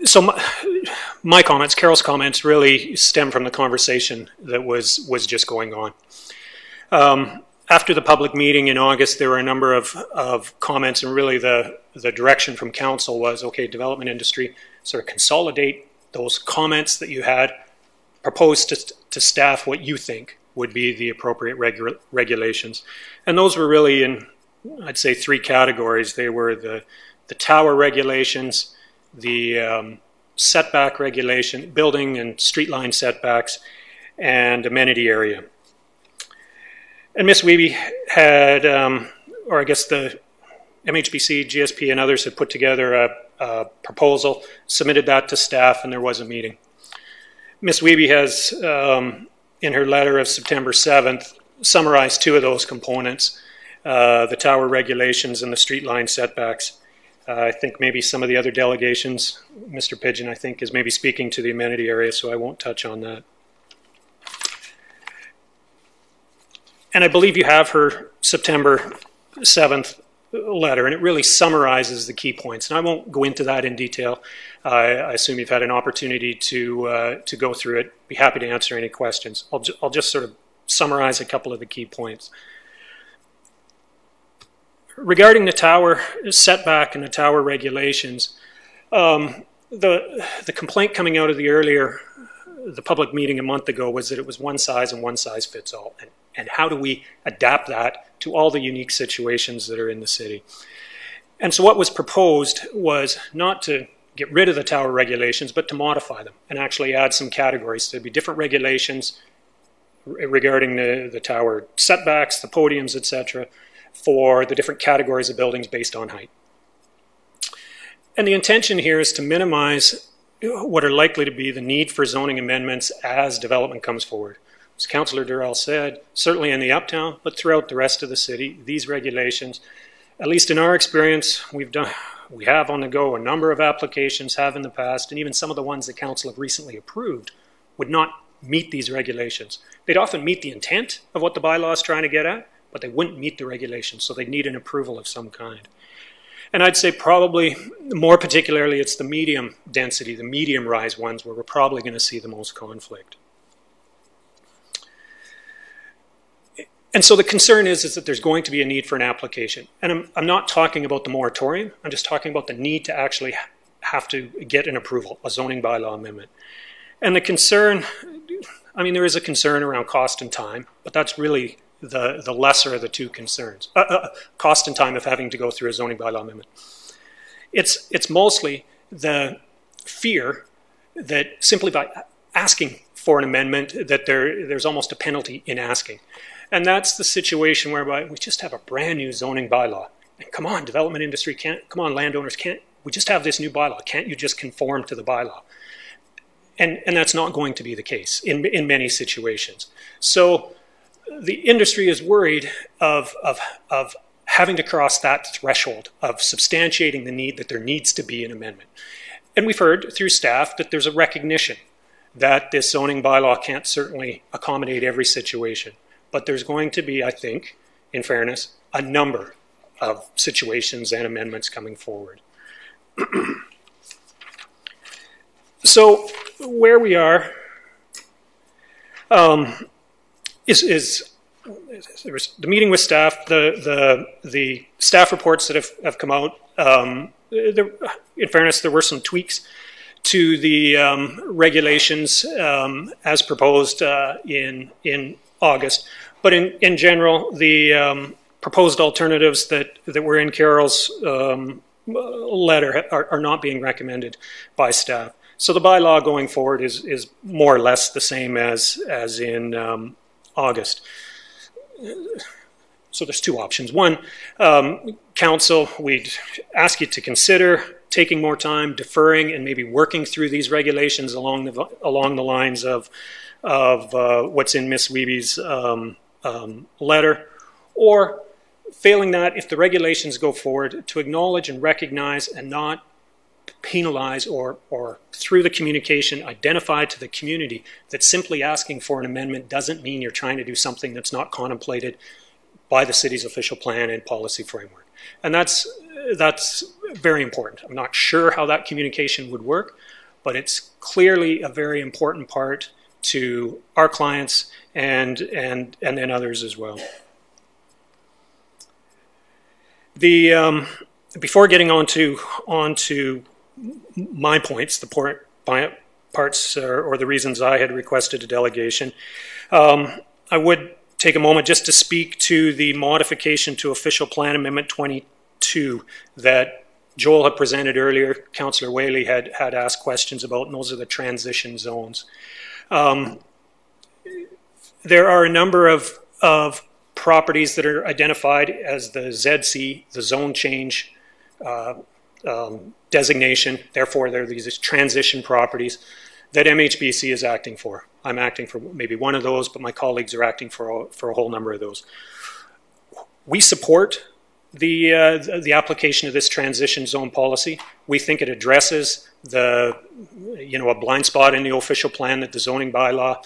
So my comments, Carol's comments, really stem from the conversation that was just going on. After the public meeting in August, there were a number of comments, and really the direction from council was, okay, development industry, sort of consolidate those comments that you had, propose to staff what you think would be the appropriate regulations. And those were really in, I'd say, 3 categories. They were the tower regulations, the setback regulation, building and street line setbacks, and amenity area. And Ms. Weeby had, or I guess the MHBC, GSP, and others had put together a proposal, submitted that to staff, and there was a meeting. Ms. Weeby has, in her letter of September 7th, summarized 2 of those components, the tower regulations and the street line setbacks. I think maybe some of the other delegations, Mr. Pigeon, I think, is maybe speaking to the amenity area, so I won't touch on that. And I believe you have her September 7th letter, and it really summarizes the key points. And I won't go into that in detail. I assume you've had an opportunity to go through it. Be happy to answer any questions. I'll just sort of summarize a couple of the key points. Regarding the tower setback and the tower regulations, the complaint coming out of the public meeting a month ago was that it was one size and one size fits all. And how do we adapt that to all the unique situations that are in the city? And so what was proposed was not to get rid of the tower regulations, but to modify them and actually add some categories. There'd be different regulations regarding the tower setbacks, the podiums, etc., for the different categories of buildings based on height. And the intention here is to minimize what are likely to be the need for zoning amendments as development comes forward. As Councillor Durrell said, certainly in the uptown, but throughout the rest of the city, these regulations, at least in our experience, we have on the go a number of applications, have in the past, and even some of the ones that council have recently approved would not meet these regulations. They'd often meet the intent of what the bylaw is trying to get at, but they wouldn't meet the regulations, so they'd need an approval of some kind. And I'd say probably, more particularly, it's the medium density, the medium rise ones where we're probably going to see the most conflict. And so the concern is that there's going to be a need for an application. And I'm not talking about the moratorium, I'm just talking about the need to actually have to get an approval, a zoning bylaw amendment. And the concern, I mean, there is a concern around cost and time, but that's really the lesser of the 2 concerns. Cost and time of having to go through a zoning bylaw amendment. It's mostly the fear that simply by asking for an amendment that there's almost a penalty in asking. And that's the situation whereby we just have a brand new zoning bylaw. And come on, development industry come on, landowners we just have this new bylaw. Can't you just conform to the bylaw? And that's not going to be the case in many situations. So the industry is worried of having to cross that threshold of substantiating the need that there needs to be an amendment. And we've heard through staff that there's a recognition that this zoning bylaw can't certainly accommodate every situation. But there's going to be, I think, in fairness, a number of situations and amendments coming forward. So where we are is the meeting with staff, the staff reports that have come out. In fairness, there were some tweaks to the regulations as proposed in August. But in general, the proposed alternatives that were in Carol's letter are not being recommended by staff. So the bylaw going forward is more or less the same as in August. So there's two options. One, council, we'd ask you to consider taking more time, deferring, and maybe working through these regulations along the lines of what's in Ms. Weeby's letter, or failing that, if the regulations go forward, to acknowledge and recognize and not penalize or through the communication identify to the community that simply asking for an amendment doesn't mean you're trying to do something that's not contemplated by the city's official plan and policy framework. And that's very important. I'm not sure how that communication would work, but it's clearly a very important part to our clients and then others as well. Before getting on to my points, the parts or the reasons I had requested a delegation, I would take a moment just to speak to the modification to Official Plan Amendment 22 that Joel had presented earlier. Councillor Whaley had asked questions about, and those are the transition zones. There are a number of properties that are identified as the ZC, the zone change designation. Therefore, there are these transition properties that MHBC is acting for. I'm acting for maybe one of those, but my colleagues are acting for a whole number of those. We support the application of this transition zone policy. We think it addresses a blind spot in the official plan that the zoning bylaw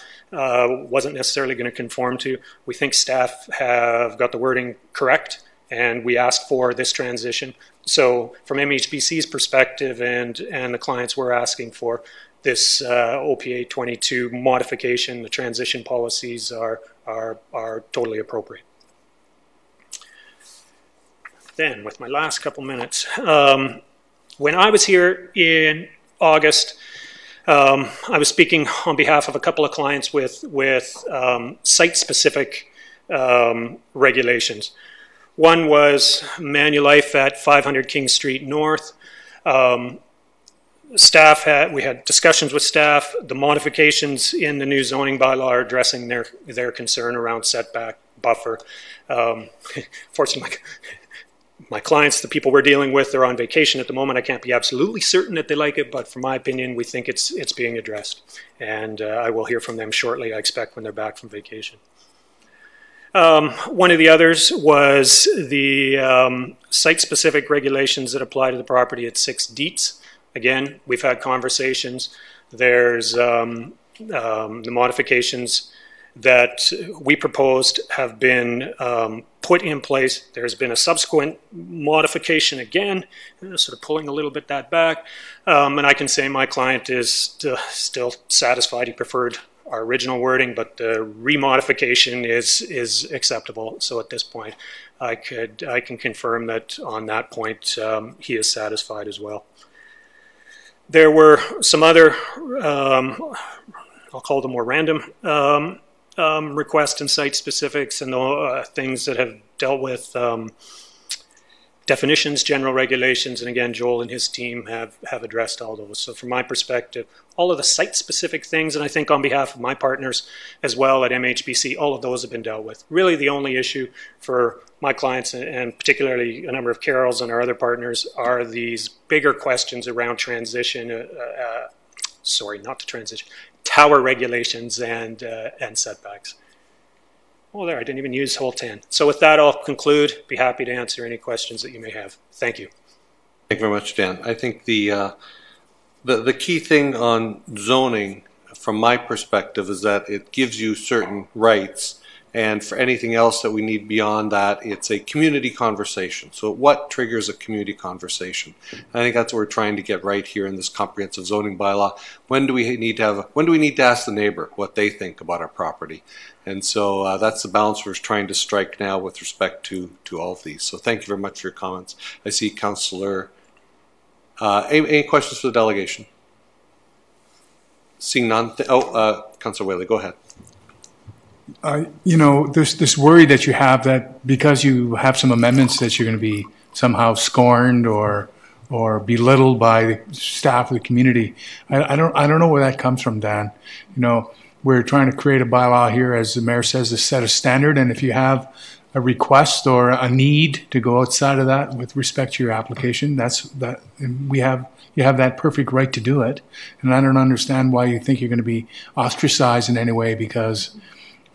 wasn't necessarily going to conform to. We think staff have got the wording correct, and we asked for this transition. So from MHBC's perspective and the clients we're asking for, this OPA 22 modification, the transition policies are totally appropriate. Then, with my last couple minutes, when I was here in August, I was speaking on behalf of a couple of clients with site-specific regulations. One was Manulife at 500 King Street North. We had discussions with staff. The modifications in the new zoning bylaw are addressing their concern around setback buffer. Fortunately, my clients, the people we're dealing with, they're on vacation at the moment. I can't be absolutely certain that they like it, but from my opinion, we think it's being addressed. And I will hear from them shortly, I expect, when they're back from vacation. One of the others was the site-specific regulations that apply to the property at 6 Dietz. Again, we've had conversations. There's the modifications that we proposed have been put in place. There's been a subsequent modification again, sort of pulling a little bit that back. And I can say my client is still satisfied. He preferred our original wording, but the remodification is acceptable. So at this point, I can confirm that on that point, he is satisfied as well. There were some other, I'll call them more random, requests and site specifics and things that have dealt with definitions, general regulations, and again, Joel and his team have addressed all those. So from my perspective, all of the site-specific things, and I think on behalf of my partners as well at MHBC, all of those have been dealt with. Really the only issue for my clients, and particularly a number of Carol's and our other partners, are these bigger questions around transition, tower regulations and setbacks. Oh, there, I didn't even use whole 10. So with that, I'll conclude. Be happy to answer any questions that you may have. Thank you. Thank you very much, Dan. I think the key thing on zoning from my perspective, is that it gives you certain rights. And for anything else that we need beyond that, it's a community conversation. So what triggers a community conversation? And I think that's what we're trying to get right here in this comprehensive zoning bylaw. When do we need to ask the neighbor what they think about our property? And so that's the balance we're trying to strike now with respect to all of these. So thank you very much for your comments. I see Councillor. Any questions for the delegation? Seeing none. Councillor Whaley, go ahead. There's this worry that you have that because you have some amendments that you're going to be somehow scorned or belittled by the staff of the community. I don't know where that comes from, Dan. We're trying to create a bylaw here, as the mayor says, to set a standard, and if you have a request or a need to go outside of that with respect to your application, you have that perfect right to do it. And I don't understand why you think you're going to be ostracized in any way because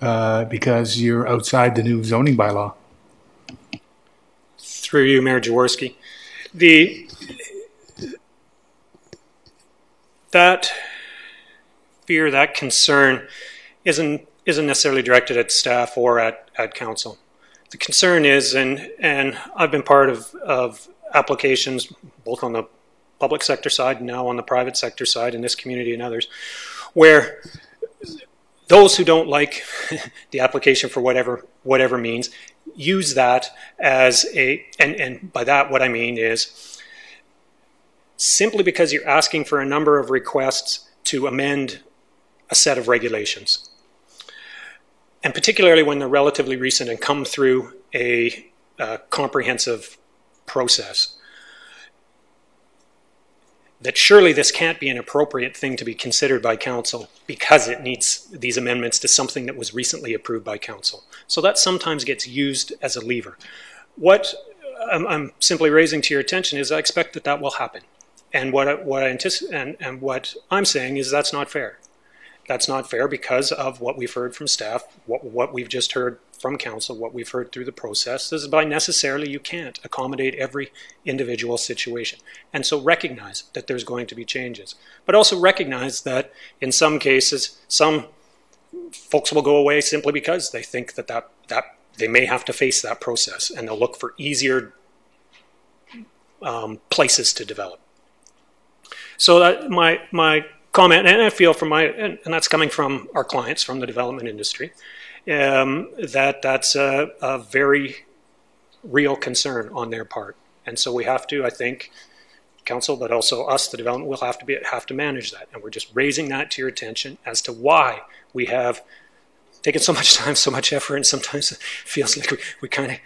you're outside the new zoning bylaw. Through you, Mayor Jaworski. That fear, that concern isn't necessarily directed at staff or at council. The concern is, and I've been part of applications both on the public sector side and now on the private sector side in this community and others, where those who don't like the application for whatever means use that as and by that what I mean is simply because you're asking for a number of requests to amend a set of regulations, and particularly when they're relatively recent and come through a comprehensive process, that surely this can't be an appropriate thing to be considered by council because it needs these amendments to something that was recently approved by council. So that sometimes gets used as a lever. What I'm simply raising to your attention is I expect that will happen. And what I anticipate and what I'm saying is that's not fair. That's not fair because of what we've heard from staff, what we've just heard from council, what we've heard through the process. This is by necessarily you can't accommodate every individual situation. And so recognize that there's going to be changes. But also recognize that in some cases, some folks will go away simply because they think that they may have to face that process and they'll look for easier places to develop. So that my comment, and I feel from and that's coming from our clients from the development industry, that's a very real concern on their part. And so we have to, I think, council, but also us, the development, will have to manage that. And we're just raising that to your attention as to why we have taken so much time, so much effort, and sometimes it feels like we kind of,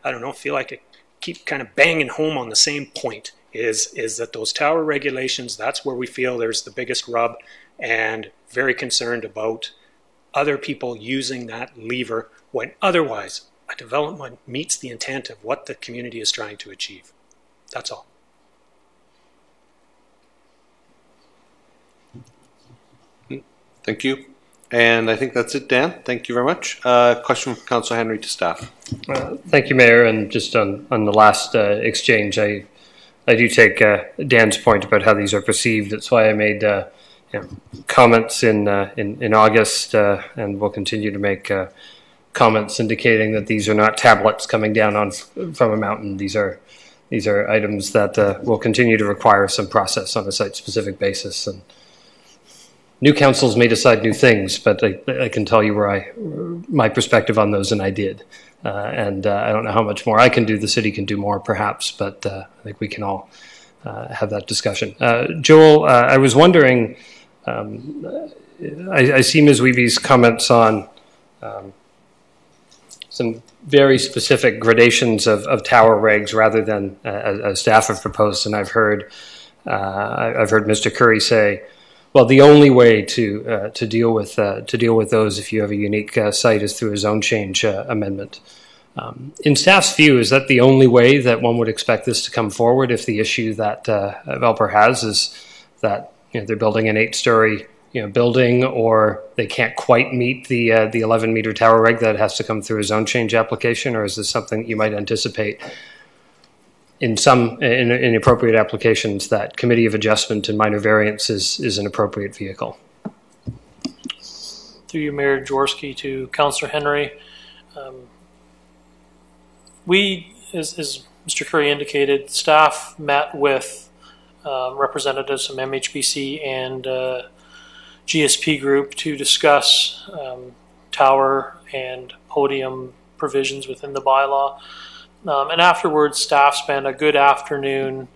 I don't know, feel like it keep kind of banging home on the same point. Is that those tower regulations, that's where we feel there's the biggest rub, and very concerned about other people using that lever when otherwise a development meets the intent of what the community is trying to achieve. That's all. Thank you. And I think that's it, Dan. Thank you very much. Question from Councillor Henry to staff. Thank you, Mayor. And just on the last exchange, I do take Dan's point about how these are perceived. That's why I made comments in August, and will continue to make comments indicating that these are not tablets coming down from a mountain. These are items that will continue to require some process on a site-specific basis. And new councils may decide new things, but I can tell you my perspective on those, and I did. And I don't know how much more I can do. The city can do more, perhaps, but I think we can all have that discussion. Joel, I was wondering, I see Ms. Weeby's comments on some very specific gradations of tower regs rather than as staff have proposed, and I've heard Mr. Curry say, well, the only way to deal with those if you have a unique site is through a zone change amendment. In staff's view, is that the only way that one would expect this to come forward if the issue that developer has is that they're building an 8-story building, or they can't quite meet the 11-meter tower reg that has to come through a zone change application, or is this something that you might anticipate in appropriate applications that committee of adjustment and minor variance is an appropriate vehicle? through you, Mayor Jaworski, to Councillor Henry. We, as Mr. Curry indicated, staff met with representatives from MHBC and GSP Group to discuss tower and podium provisions within the bylaw. And afterwards, staff spent a good afternoon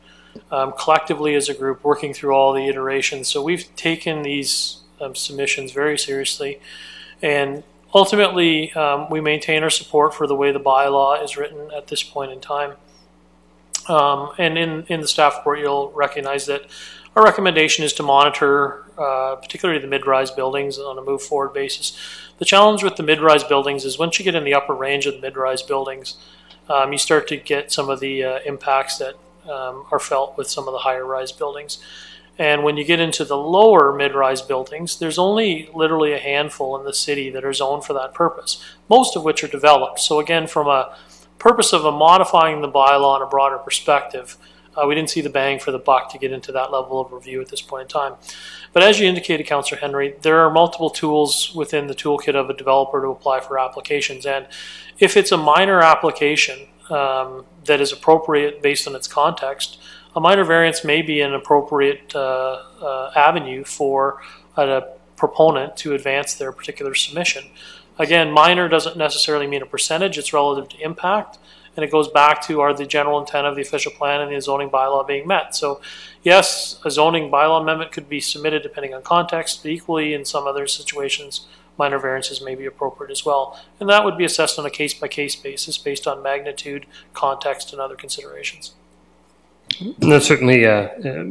collectively as a group working through all the iterations. So we've taken these submissions very seriously, and ultimately we maintain our support for the way the bylaw is written at this point in time. And in the staff report, you'll recognize that our recommendation is to monitor particularly the mid-rise buildings on a move forward basis. The challenge with the mid-rise buildings is once you get in the upper range of the mid-rise buildings, you start to get some of the impacts that are felt with some of the higher rise buildings. And when you get into the lower mid-rise buildings, there's only literally a handful in the city that are zoned for that purpose, most of which are developed. So again, from a purpose of modifying the bylaw in a broader perspective, we didn't see the bang for the buck to get into that level of review at this point in time. But as you indicated, Councillor Henry, there are multiple tools within the toolkit of a developer to apply for applications. And if it's a minor application that is appropriate based on its context, a minor variance may be an appropriate avenue for a proponent to advance their particular submission. Again, minor doesn't necessarily mean a percentage, it's relative to impact. And it goes back to, are the general intent of the official plan and the zoning bylaw being met? So yes, a zoning bylaw amendment could be submitted depending on context, but equally in some other situations, minor variances may be appropriate as well. And that would be assessed on a case-by-case basis based on magnitude, context, and other considerations. That certainly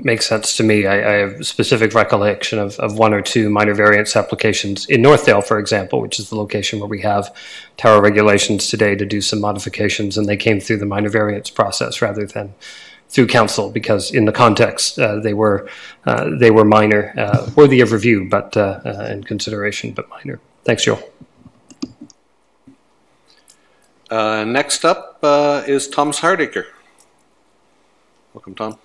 makes sense to me. I have specific recollection of one or two minor variance applications in Northdale, for example, which is the location where we have tower regulations today, to do some modifications, and they came through the minor variance process rather than through council, because in the context they were minor, worthy of review, but and consideration, but minor. Thanks, Joe. Next up is Thomas Hardacre. Welcome, Tom.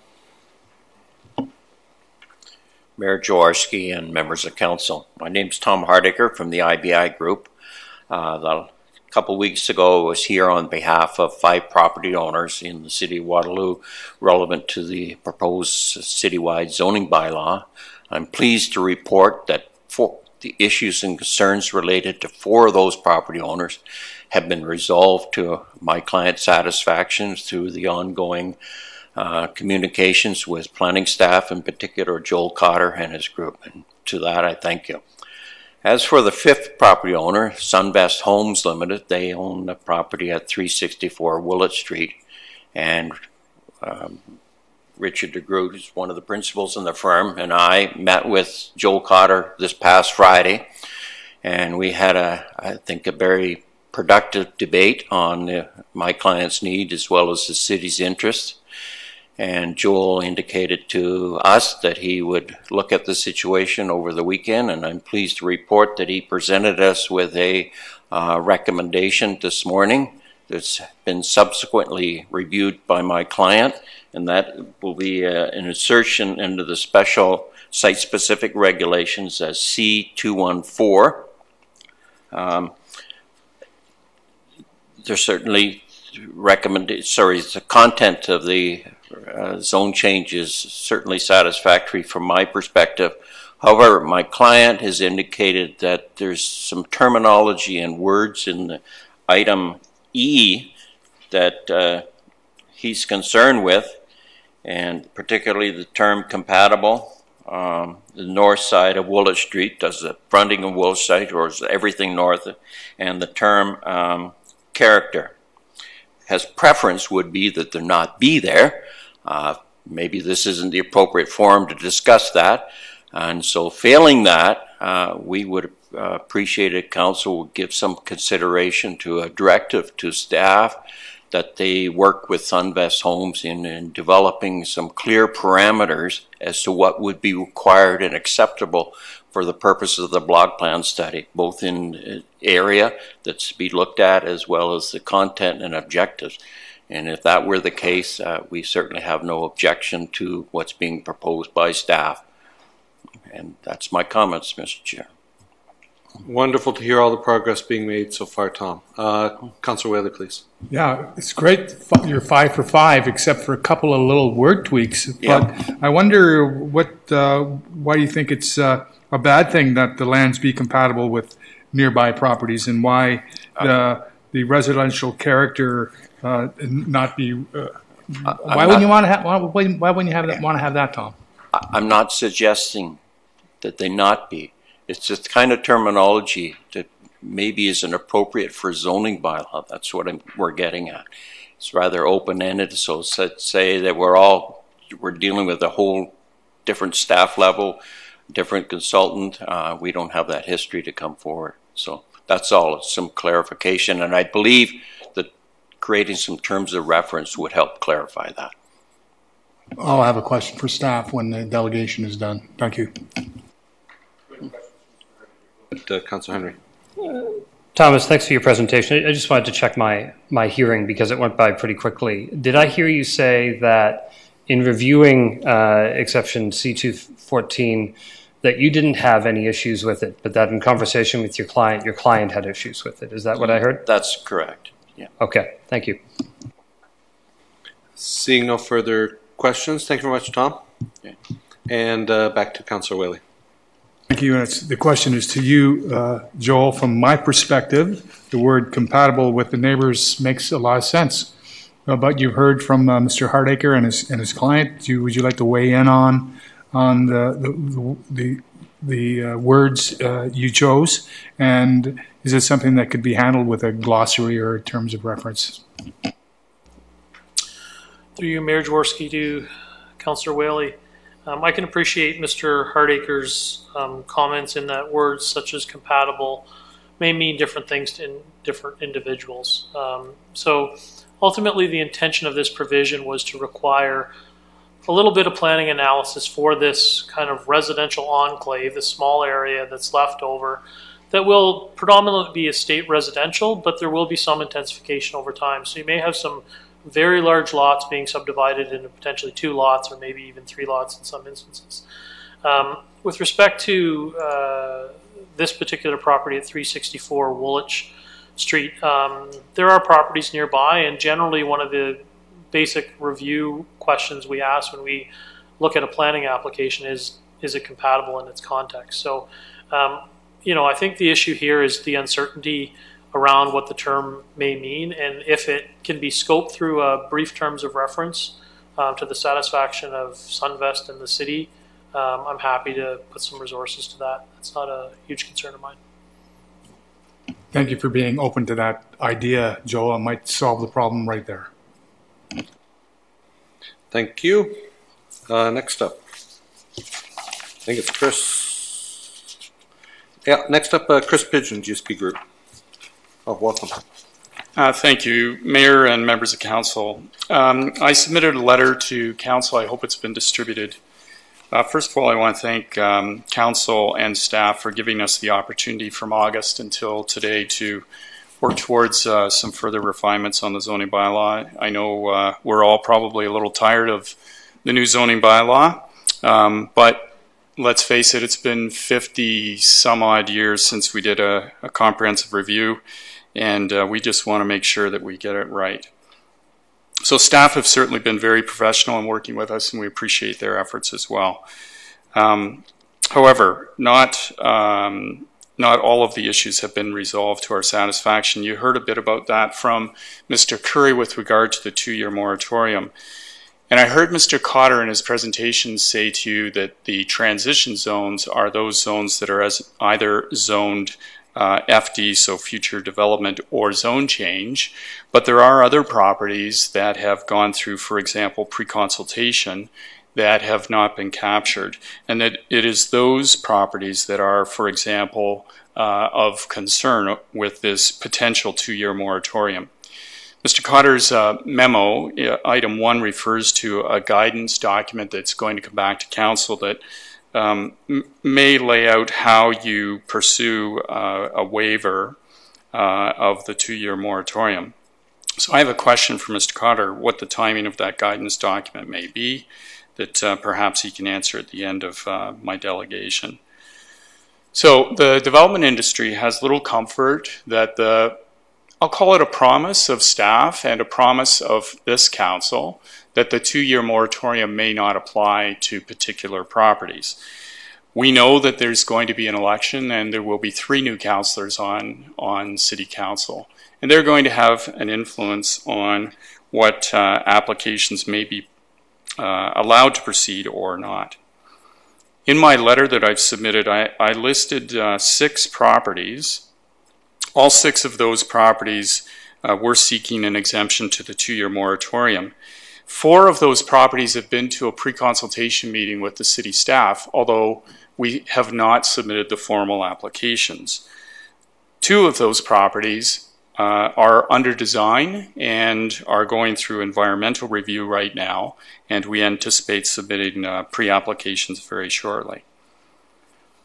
Mayor Jaworski and members of council. My name is Tom Hardacre from the IBI Group. A couple weeks ago, I was here on behalf of 5 property owners in the city of Waterloo relevant to the proposed citywide zoning bylaw. I'm pleased to report that the issues and concerns related to 4 of those property owners have been resolved to my client's satisfaction through the ongoing communications with planning staff, in particular Joel Cotter and his group, and to that I thank you. As for the 5th property owner, Sunvest Homes Limited, they own the property at 364 Willett Street, and Richard DeGroot, who's one of the principals in the firm, and I met with Joel Cotter this past Friday, and we had I think a very productive debate on my client's need as well as the city's interest. And Joel indicated to us that he would look at the situation over the weekend, and I'm pleased to report that he presented us with a recommendation this morning that's been subsequently reviewed by my client, and that will be an insertion into the special site-specific regulations as C214. There's certainly the content of the zone change is certainly satisfactory from my perspective. However, my client has indicated that there's some terminology and words in the item E that he's concerned with, and particularly the term compatible. The north side of Willett Street, does the fronting of Willett Street, or is everything north? And the term character. His preference would be that there not be there. Maybe this isn't the appropriate forum to discuss that. And so failing that, we would appreciate it, council would give some consideration to a directive to staff that they work with Sunvest Homes in developing some clear parameters as to what would be required and acceptable for the purposes of the block plan study, both in area that's to be looked at as well as the content and objectives. And if that were the case, we certainly have no objection to what's being proposed by staff. And that's my comments, Mr. Chair. Wonderful to hear all the progress being made so far, Tom. Councillor Whaley, please. Yeah, it's great. You're 5 for 5, except for a couple of little word tweaks. Yeah. But I wonder why do you think it's a bad thing that the lands be compatible with nearby properties, and why the residential character not be? Why wouldn't you want to have? Why wouldn't you want to have that, Tom? I'm not suggesting that they not be. It's just the kind of terminology that maybe isn't appropriate for zoning bylaw. That's what we're getting at. It's rather open-ended. So say that we're dealing with a whole different staff level, different consultant. We don't have that history to come forward. So that's all. It's some clarification, and I believe that creating some terms of reference would help clarify that. I'll have a question for staff when the delegation is done. Thank you. Councillor Henry. Thomas, thanks for your presentation. I just wanted to check my hearing because it went by pretty quickly. Did I hear you say that in reviewing exception C214 that you didn't have any issues with it, but that in conversation with your client had issues with it? Is that what I heard? That's correct. Yeah. Okay. Thank you. Seeing no further questions, thank you very much, Tom. Okay. And back to Councillor Whaley. Thank you. And the question is to you, Joel. From my perspective, the word compatible with the neighbors makes a lot of sense. But you've heard from Mr. Hardacre and his client. Would you like to weigh in on the words you chose? And is it something that could be handled with a glossary or terms of reference? Through you, Mayor Jaworski, to Councillor Whaley. I can appreciate Mr. Hardacre's comments in that words such as compatible may mean different things to different individuals. So ultimately the intention of this provision was to require a little bit of planning analysis for this kind of residential enclave, the small area that's left over, that will predominantly be estate residential, but there will be some intensification over time. So you may have some very large lots being subdivided into potentially 2 lots or maybe even 3 lots in some instances. With respect to this particular property at 364 Woolwich Street, there are properties nearby, and generally one of the basic review questions we ask when we look at a planning application is it compatible in its context? So, I think the issue here is the uncertainty around what the term may mean, and if it can be scoped through a brief terms of reference to the satisfaction of Sunvest and the city, I'm happy to put some resources to that. That's not a huge concern of mine. Thank you for being open to that idea, Joel. It might solve the problem right there. Thank you. Next up. I think it's Chris. Yeah, next up, Chris Pigeon, GSP Group. Oh, welcome. Thank you, Mayor and members of Council. I submitted a letter to Council. I hope it's been distributed. First of all, I want to thank Council and staff for giving us the opportunity from August until today to work towards some further refinements on the zoning bylaw. I know we're all probably a little tired of the new zoning bylaw, but let's face it, it's been 50 some odd years since we did a comprehensive review, and we just want to make sure that we get it right. So staff have certainly been very professional in working with us, and we appreciate their efforts as well. However, not all of the issues have been resolved to our satisfaction. You heard a bit about that from Mr. Curry with regard to the 2-year moratorium. And I heard Mr. Cotter in his presentation say to you that the transition zones are those zones that are either zoned FD, so future development, or zone change. But there are other properties that have gone through, for example, pre-consultation that have not been captured. And that it is those properties that are, for example, of concern with this potential 2-year moratorium. Mr. Cotter's memo, item 1, refers to a guidance document that's going to come back to Council that may lay out how you pursue a waiver of the 2-year moratorium. So I have a question for Mr. Cotter, what the timing of that guidance document may be, that perhaps he can answer at the end of my delegation. So the development industry has little comfort that I'll call it a promise of staff and a promise of this council that the 2-year moratorium may not apply to particular properties. We know that there's going to be an election and there will be 3 new councillors on City Council. And they're going to have an influence on what applications may be allowed to proceed or not. In my letter that I've submitted, I listed 6 properties. All 6 of those properties were seeking an exemption to the 2-year moratorium. 4 of those properties have been to a pre-consultation meeting with the city staff, although we have not submitted the formal applications. 2 of those properties are under design and are going through environmental review right now, and we anticipate submitting pre-applications very shortly.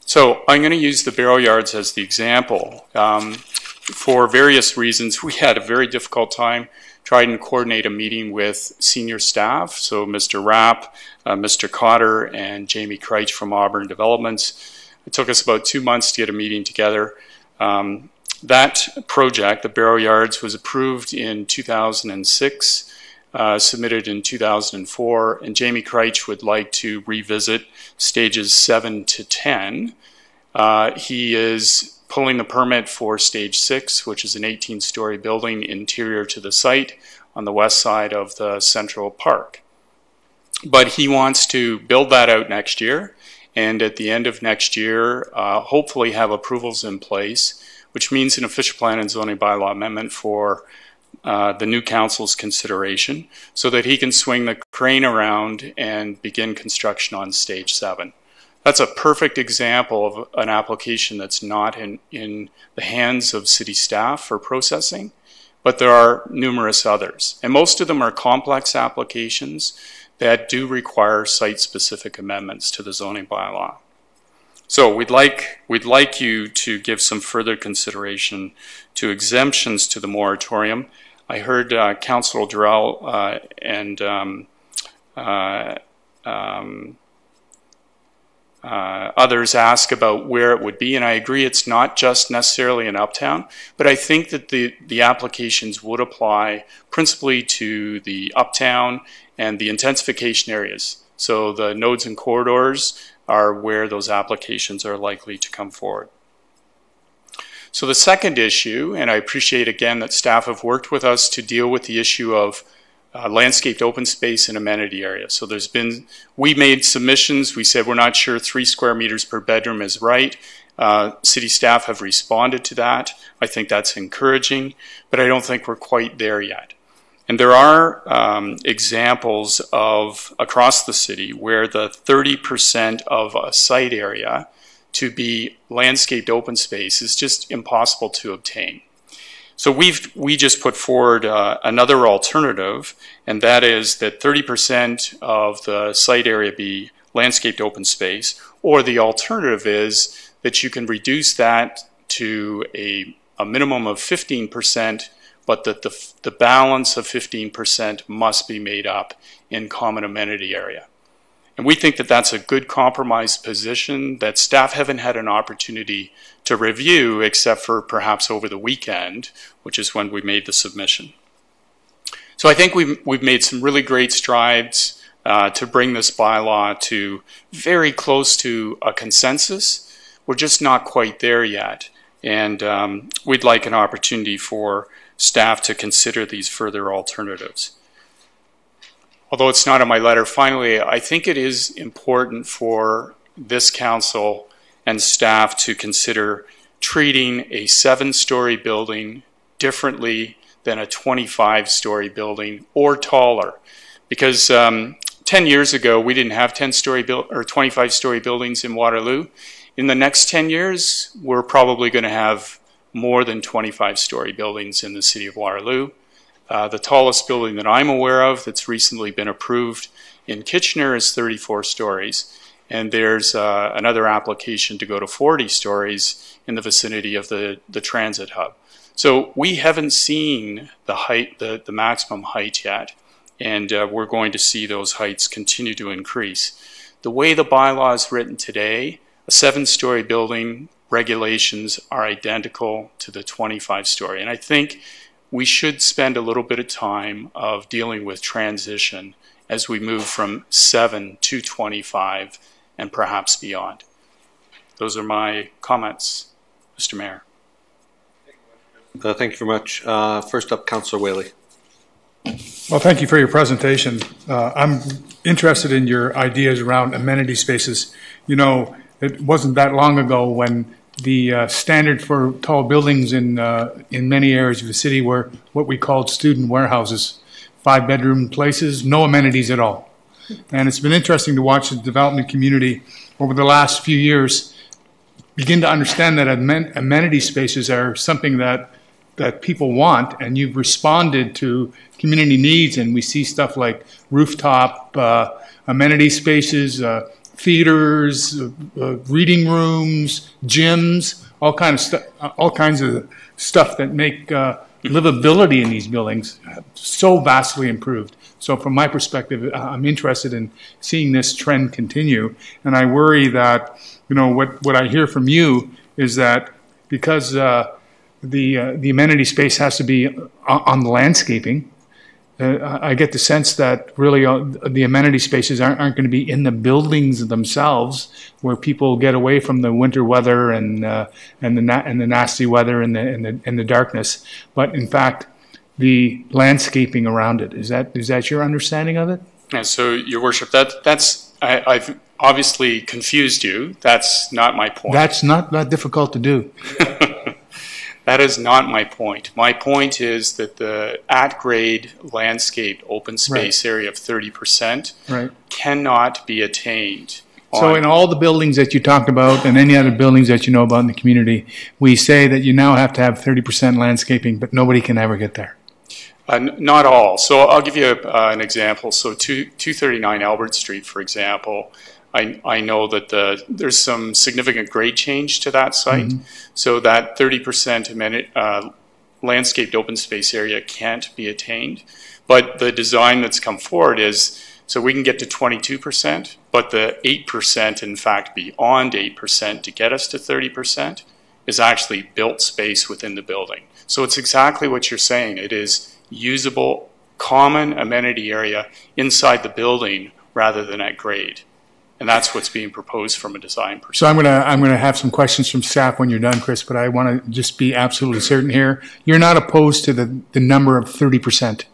So I'm going to use the barrel yards as the example. For various reasons, we had a very difficult time trying to coordinate a meeting with senior staff, so Mr. Rapp, Mr. Cotter, and Jamie Kreitch from Auburn Developments. It took us about 2 months to get a meeting together. That project, the barrel yards, was approved in 2006, submitted in 2004, and Jamie Kreitch would like to revisit stages 7 to 10. He is pulling the permit for stage 6, which is an 18-story building interior to the site on the west side of the Central Park. But he wants to build that out next year, and at the end of next year, hopefully have approvals in place, which means an official plan and zoning bylaw amendment for the new council's consideration, so that he can swing the crane around and begin construction on stage 7. That's a perfect example of an application that's not in the hands of city staff for processing, but there are numerous others. And most of them are complex applications that do require site-specific amendments to the zoning bylaw. So we'd like you to give some further consideration to exemptions to the moratorium. I heard Councillor Durrell and others ask about where it would be, and I agree it's not just necessarily in Uptown, but I think that the applications would apply principally to the Uptown and the intensification areas. So the nodes and corridors are where those applications are likely to come forward. So the second issue, and I appreciate again that staff have worked with us to deal with the issue of landscaped open space and amenity area. So we made submissions. We said we're not sure 3 square meters per bedroom is right. City staff have responded to that. I think that's encouraging, but I don't think we're quite there yet. And there are examples of across the city where the 30% of a site area to be landscaped open space is just impossible to obtain. So we just put forward another alternative, and that is that 30% of the site area be landscaped open space, or the alternative is that you can reduce that to a minimum of 15%, but that the balance of 15% must be made up in common amenity area. And we think that that's a good compromise position that staff haven't had an opportunity to review except for perhaps over the weekend, which is when we made the submission. So I think we've made some really great strides to bring this bylaw to very close to a consensus. We're just not quite there yet. And we'd like an opportunity for staff to consider these further alternatives. Although it's not in my letter, finally, I think it is important for this council and staff to consider treating a 7-story building differently than a 25-story building or taller. Because 10 years ago, we didn't have 10-story or 25-story buildings in Waterloo. In the next 10 years, we're probably going to have more than 25-story buildings in the city of Waterloo. The tallest building that I'm aware of that's recently been approved in Kitchener is 34 stories. And there's another application to go to 40 stories in the vicinity of the transit hub. So we haven't seen the height, the maximum height yet. And we're going to see those heights continue to increase. The way the bylaw is written today, a 7-story building regulations are identical to the 25-story. And I think we should spend a little bit of time of dealing with transition as we move from 7 to 25 and perhaps beyond. Those are my comments, Mr. Mayor. Thank you very much. First up, Councillor Whaley. Well, thank you for your presentation. I'm interested in your ideas around amenity spaces. You know, it wasn't that long ago when the standard for tall buildings in many areas of the city were what we called student warehouses, 5-bedroom places, no amenities at all. And it's been interesting to watch the development community over the last few years begin to understand that amenity spaces are something that people want, and you've responded to community needs, and we see stuff like rooftop amenity spaces, theaters, reading rooms, gyms, all kinds of stuff that make livability in these buildings so vastly improved. So from my perspective, I'm interested in seeing this trend continue, and I worry that, you know, what I hear from you is that because the amenity space has to be on the landscaping, I get the sense that really the amenity spaces aren't going to be in the buildings themselves, where people get away from the winter weather and the nasty weather and the darkness, but in fact the landscaping around it. Is that your understanding of it? Yeah, so, Your Worship, I've obviously confused you. That's not my point. That's not that difficult to do. That is not my point. My point is that the at-grade landscaped open space area of 30% cannot be attained. So in all the buildings that you talked about and any other buildings that you know about in the community, we say that you now have to have 30% landscaping, but nobody can ever get there. Not all. So I'll give you an example. So 239 Albert Street, for example, I know that there's some significant grade change to that site. Mm-hmm. So that 30% landscaped open space area can't be attained. But the design that's come forward is, so we can get to 22%, but the 8%, in fact, beyond 8% to get us to 30% is actually built space within the building. So it's exactly what you're saying. It is usable, common amenity area inside the building rather than at grade. And that's what's being proposed from a design perspective. So I'm gonna have some questions from staff when you're done, Chris, but I want to just be absolutely certain here. You're not opposed to the number of 30%.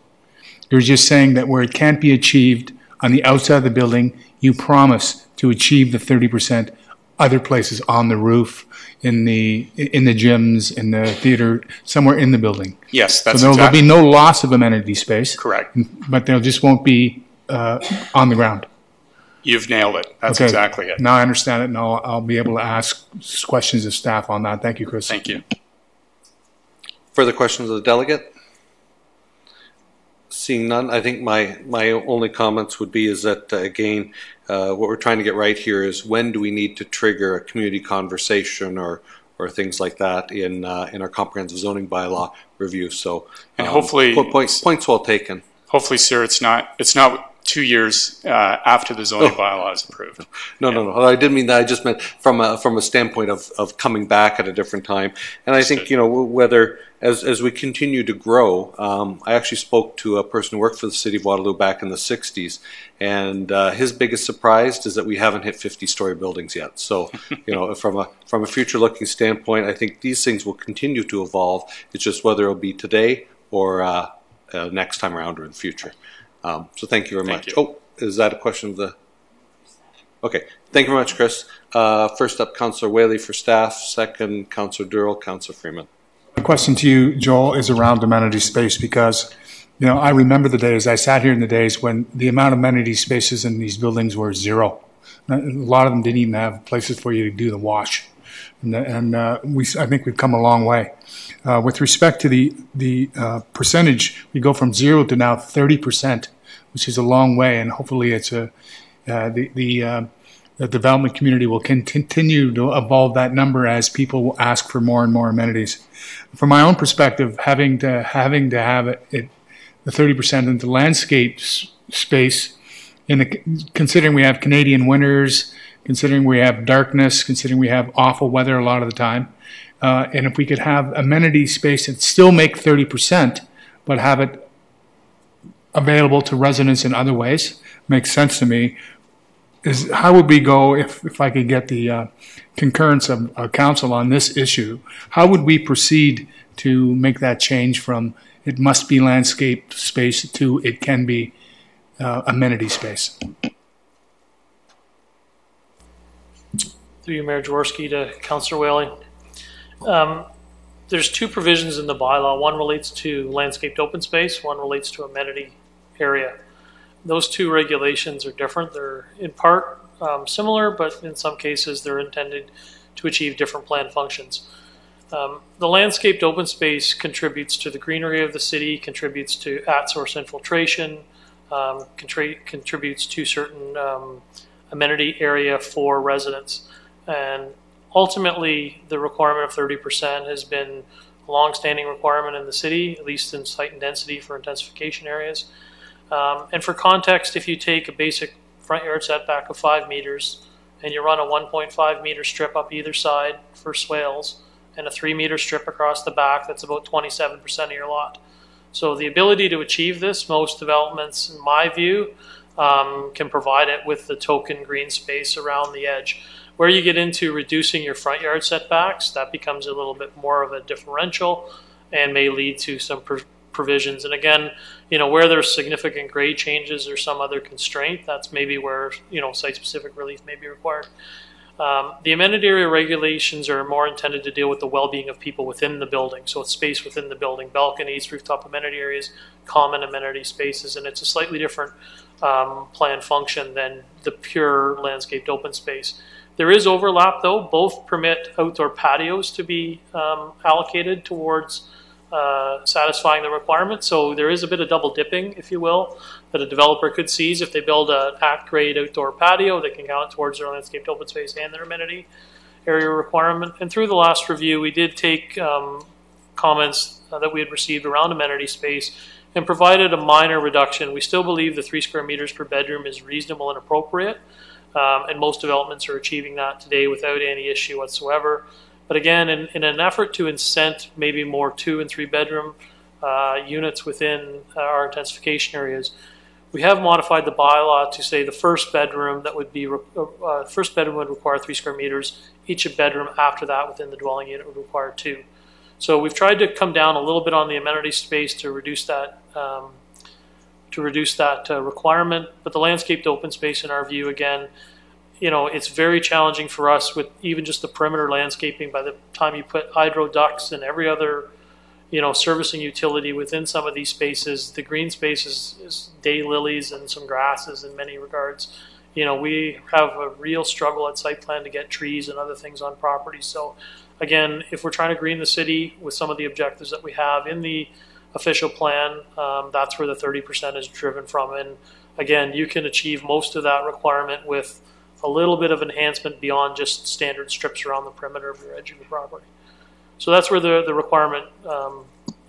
You're just saying that where it can't be achieved on the outside of the building, you promise to achieve the 30% other places, on the roof, in the gyms, in the theater, somewhere in the building. Yes, that's so there'll be no loss of amenity space. Correct. But there just won't be on the ground. You've nailed it. That's exactly it. Now I understand it, and I'll be able to ask questions of staff on that. Thank you, Chris. Thank you. Further questions of the delegate? Seeing none, I think my only comments would be is that, again, what we're trying to get right here is when do we need to trigger a community conversation or things like that in our comprehensive zoning bylaw review. So, and hopefully, points well taken. Hopefully, sir, it's not 2 years after the zoning bylaw is approved. No. I didn't mean that. I just meant from a standpoint of coming back at a different time. And I think, you know, whether as we continue to grow, I actually spoke to a person who worked for the city of Waterloo back in the 60s, and his biggest surprise is that we haven't hit 50-story buildings yet. So, you know, from a future-looking standpoint, I think these things will continue to evolve. It's just whether it'll be today or next time around or in the future. So thank you very much. Oh, is that a question of the... Okay. Thank you very much, Chris. First up, Councillor Whaley for staff. Second, Councillor Durrell, Councillor Freeman. The question to you, Joel, is around amenity space because, you know, I remember the days, I sat here in the days when the amount of amenity spaces in these buildings were zero. A lot of them didn't even have places for you to do the wash. I think we've come a long way. With respect to the percentage, we go from 0 to now 30%, which is a long way, and hopefully it's the development community will continue to evolve that number as people will ask for more and more amenities. From my own perspective, having to have the 30% into landscape space, considering we have Canadian winters, considering we have darkness, considering we have awful weather a lot of the time. And if we could have amenity space and still make 30%, but have it available to residents in other ways, makes sense to me. Is how would we go if I could get the concurrence of council on this issue? How would we proceed to make that change from it must be landscape space to it can be amenity space? Through you, Mayor Jaworski, to Councillor Whaley. There's two provisions in the bylaw. One relates to landscaped open space, one relates to amenity area. Those two regulations are different. They're in part similar, but in some cases they're intended to achieve different plan functions. The landscaped open space contributes to the greenery of the city, contributes to at-source infiltration, contributes to certain amenity area for residents. And ultimately, the requirement of 30% has been a long-standing requirement in the city, at least in site and density for intensification areas. And for context, if you take a basic front yard setback of 5 meters and you run a 1.5 meter strip up either side for swales and a 3 meter strip across the back, that's about 27% of your lot. So the ability to achieve this, most developments, in my view, can provide it with the token green space around the edge. Where you get into reducing your front yard setbacks, that becomes a little bit more of a differential and may lead to some provisions. And again, where there's significant grade changes or some other constraint, that's maybe where, site-specific relief may be required. The amenity area regulations are more intended to deal with the well-being of people within the building. So it's space within the building, balconies, rooftop amenity areas, common amenity spaces, and it's a slightly different plan function than the pure landscaped open space. There is overlap, though. Both permit outdoor patios to be allocated towards satisfying the requirement. So there is a bit of double dipping, if you will, that a developer could seize. If they build an at-grade outdoor patio, they can count towards their landscaped open space and their amenity area requirement. And through the last review, we did take comments that we had received around amenity space and provided a minor reduction. We still believe the 3 square meters per bedroom is reasonable and appropriate. And most developments are achieving that today without any issue whatsoever. But again, in an effort to incent maybe more 2 and 3 bedroom units within our intensification areas, we have modified the bylaw to say the first bedroom that would be first bedroom would require 3 square meters. Each bedroom after that within the dwelling unit would require 2. So we've tried to come down a little bit on the amenity space to reduce that requirement. But the landscaped open space, in our view, again, it's very challenging for us with even just the perimeter landscaping. By the time you put hydro ducts and every other, servicing utility within some of these spaces, the green spaces is daylilies and some grasses in many regards. We have a real struggle at site plan to get trees and other things on property. So again, if we're trying to green the city with some of the objectives that we have in the official plan, that's where the 30% is driven from. And again, you can achieve most of that requirement with a little bit of enhancement beyond just standard strips around the perimeter of your edge of the property. So that's where the requirement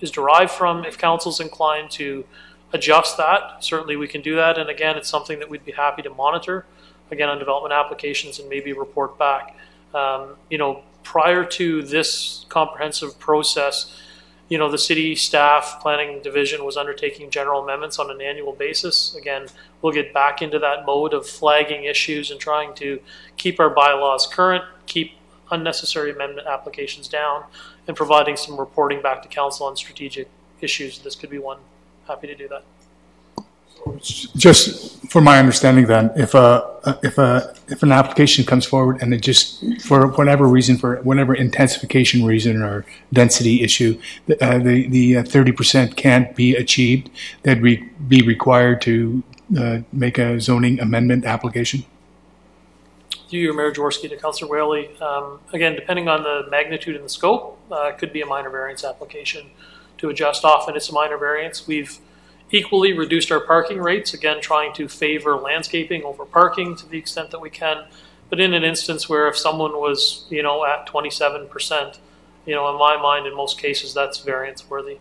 is derived from. If council's inclined to adjust that, certainly we can do that. And again, it's something that we'd be happy to monitor, again, on development applications and maybe report back. Prior to this comprehensive process, the city staff planning division was undertaking general amendments on an annual basis. Again, we'll get back into that mode of flagging issues and trying to keep our bylaws current, keep unnecessary amendment applications down, and providing some reporting back to council on strategic issues. This could be one. Happy to do that. Just for my understanding, then, if an application comes forward and it just, for whatever reason, for whatever intensification reason or density issue, the 30% can't be achieved, they'd be required to make a zoning amendment application. Through you, Mayor Jaworski, to Councillor Whaley. Again, depending on the magnitude and the scope, it could be a minor variance application to adjust. Often it's a minor variance. We've equally reduced our parking rates, again, trying to favor landscaping over parking to the extent that we can. But in an instance where if someone was, at 27%, in my mind, in most cases, that's variance worthy.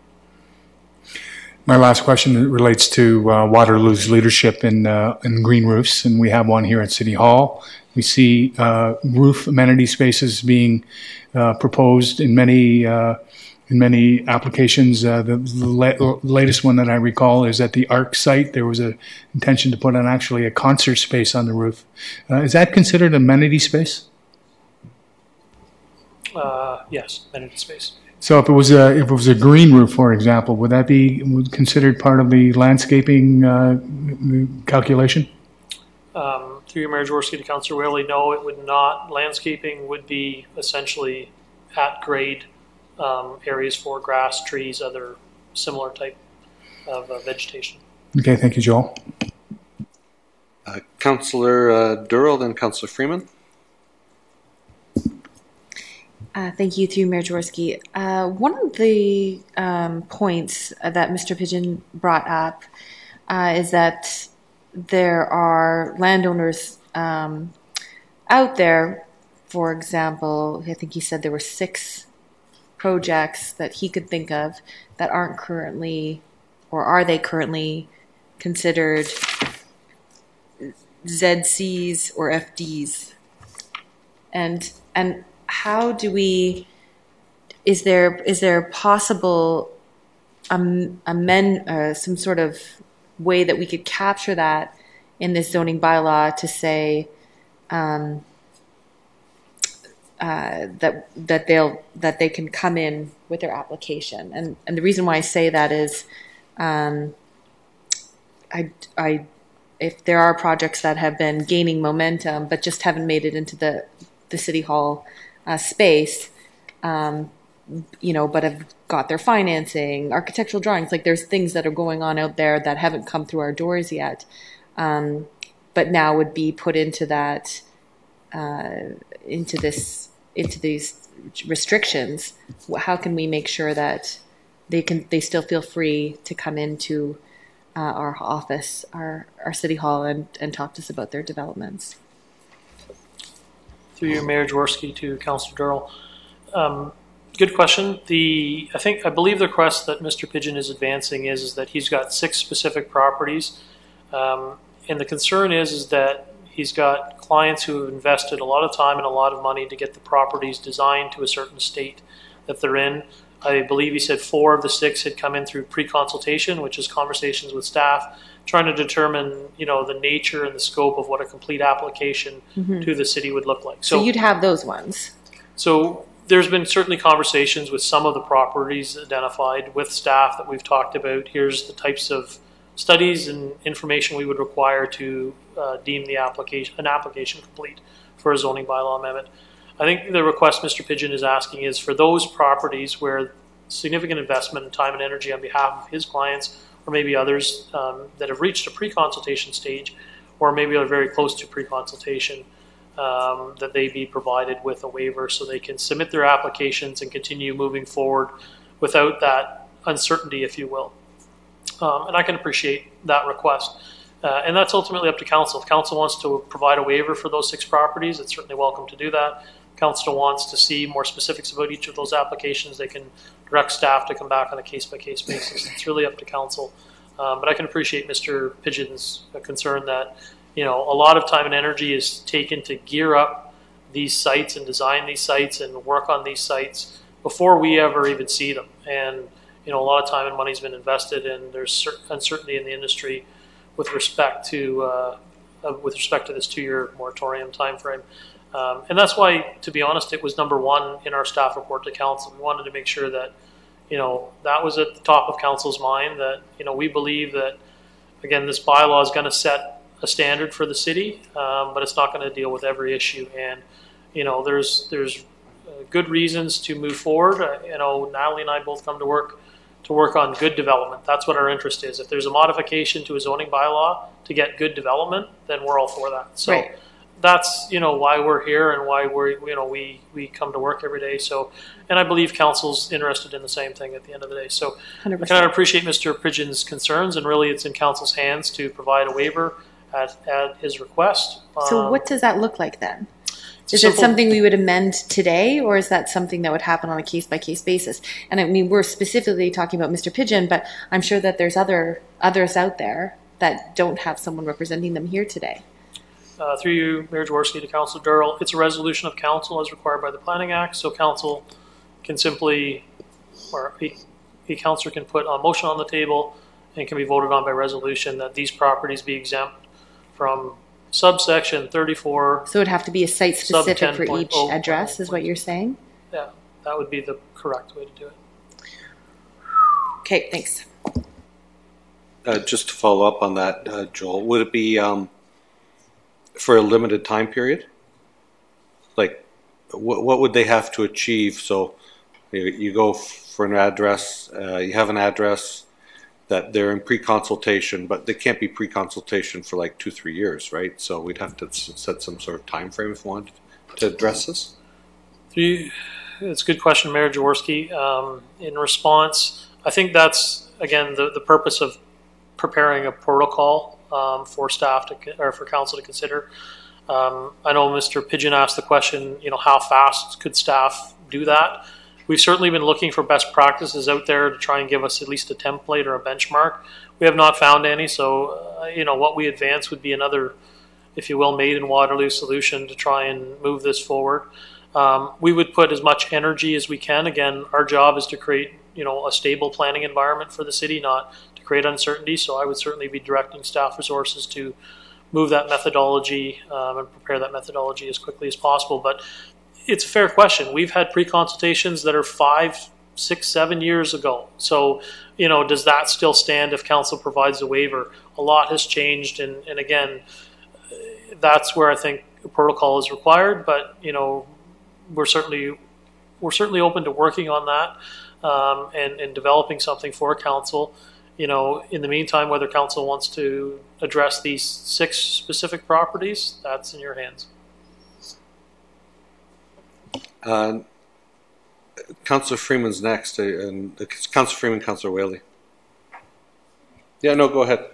My last question relates to Waterloo's leadership in green roofs, and we have one here at City Hall, We see roof amenity spaces being proposed in many applications. The latest one that I recall is at the ARC site. There was an intention to put on actually a concert space on the roof. Is that considered amenity space? Yes, amenity space. So if it was a green roof, for example, would that be considered part of the landscaping calculation? Through your Mayor Jaworski to Councillor Whaley, no, it would not. Landscaping would be essentially at grade areas for grass, trees, other similar type of vegetation. Okay, thank you, Joel. Councillor Durrell, then Councillor Freeman. Thank you, through Mayor Jaworski. One of the points that Mr. Pigeon brought up is that there are landowners out there, for example, I think he said there were 6 projects that he could think of that aren't currently, or are they currently considered ZCs or FDs? And how do we, is there possible some sort of way that we could capture that in this zoning bylaw to say that they can come in with their application? And the reason why I say that is if there are projects that have been gaining momentum but just haven't made it into the City Hall space, but have got their financing, architectural drawings, like there's things that are going on out there that haven't come through our doors yet, but now would be put into that, into these restrictions. How can we make sure that they still feel free to come into our office, our City Hall, and talk to us about their developments? Through you, Mayor Jaworski to Councillor Durrell. Good question. I believe the request that Mr. Pigeon is advancing is that he's got 6 specific properties, and the concern is that he's got clients who have invested a lot of time and a lot of money to get the properties designed to a certain state that they're in. I believe he said 4 of the 6 had come in through pre-consultation, which is conversations with staff, trying to determine, the nature and the scope of what a complete application to the city would look like. So you'd have those ones. So there's been certainly conversations with some of the properties identified with staff that we've talked about. Here's the types of studies and information we would require to deem an application complete for a zoning bylaw amendment. I think the request Mr. Pigeon is asking is for those properties where significant investment in time and energy on behalf of his clients, or maybe others that have reached a pre-consultation stage, or maybe are very close to pre-consultation, that they be provided with a waiver so they can submit their applications and continue moving forward without that uncertainty, if you will. And I can appreciate that request. And that's ultimately up to council. If council wants to provide a waiver for those 6 properties, it's certainly welcome to do that. If council wants to see more specifics about each of those applications, they can direct staff to come back on a case-by-case basis. It's really up to council. But I can appreciate Mr. Pigeon's concern that, a lot of time and energy is taken to gear up these sites and design these sites and work on these sites before we ever even see them. And, a lot of time and money has been invested, and there's uncertainty in the industry with respect to this 2-year moratorium timeframe. And that's why, to be honest, it was number 1 in our staff report to council. We wanted to make sure that, that was at the top of council's mind, that, we believe that, again, this bylaw is going to set a standard for the city, but it's not going to deal with every issue. And, there's good reasons to move forward. Natalie and I both come to work on good development. That's what our interest is. If there's a modification to a zoning bylaw to get good development, then we're all for that. So right. That's why we're here and why we come to work every day. So, and I believe council's interested in the same thing at the end of the day. So 100%. I kind of appreciate Mr. Pigeon's concerns, and really it's in council's hands to provide a waiver at his request. So what does that look like then? Is it something we would amend today, or is that something that would happen on a case-by-case basis? And I mean, we're specifically talking about Mr. Pigeon, but I'm sure that there's others out there that don't have someone representing them here today. through you, Mayor Jaworski, to Councillor Durrell, it's a resolution of council as required by the Planning Act, so council can simply, or a councillor can put a motion on the table and can be voted on by resolution that these properties be exempt from subsection 34. So it would have to be a site specific for each 10.0. address, is what you're saying? Yeah, that would be the correct way to do it. Okay, thanks. Just to follow up on that, Joel, would it be for a limited time period? Like, what would they have to achieve? So you go for an address, you have an address that they're in pre-consultation, but they can't be pre-consultation for like 2-3 years, right? So we'd have to set some sort of time frame if we wanted to address this. It's a good question, Mayor Jaworski. In response, I think that's, again, the purpose of preparing a protocol for staff or for council to consider. I know Mr. Pigeon asked the question, how fast could staff do that? We've certainly been looking for best practices out there to try and give us at least a template or a benchmark. We have not found any, so what we advance would be another, if you will, made in Waterloo solution to try and move this forward. We would put as much energy as we can. Again, our job is to create a stable planning environment for the city, not to create uncertainty. So I would certainly be directing staff resources to move that methodology and prepare that methodology as quickly as possible. But it's a fair question. We've had pre-consultations that are 5, 6, 7 years ago. So, does that still stand if council provides a waiver? A lot has changed, and again, that's where I think a protocol is required. But we're certainly open to working on that and developing something for council. In the meantime, whether council wants to address these 6 specific properties, that's in your hands. Councillor Freeman's next, and Councillor Freeman, Councillor Whaley. Yeah, no, go ahead.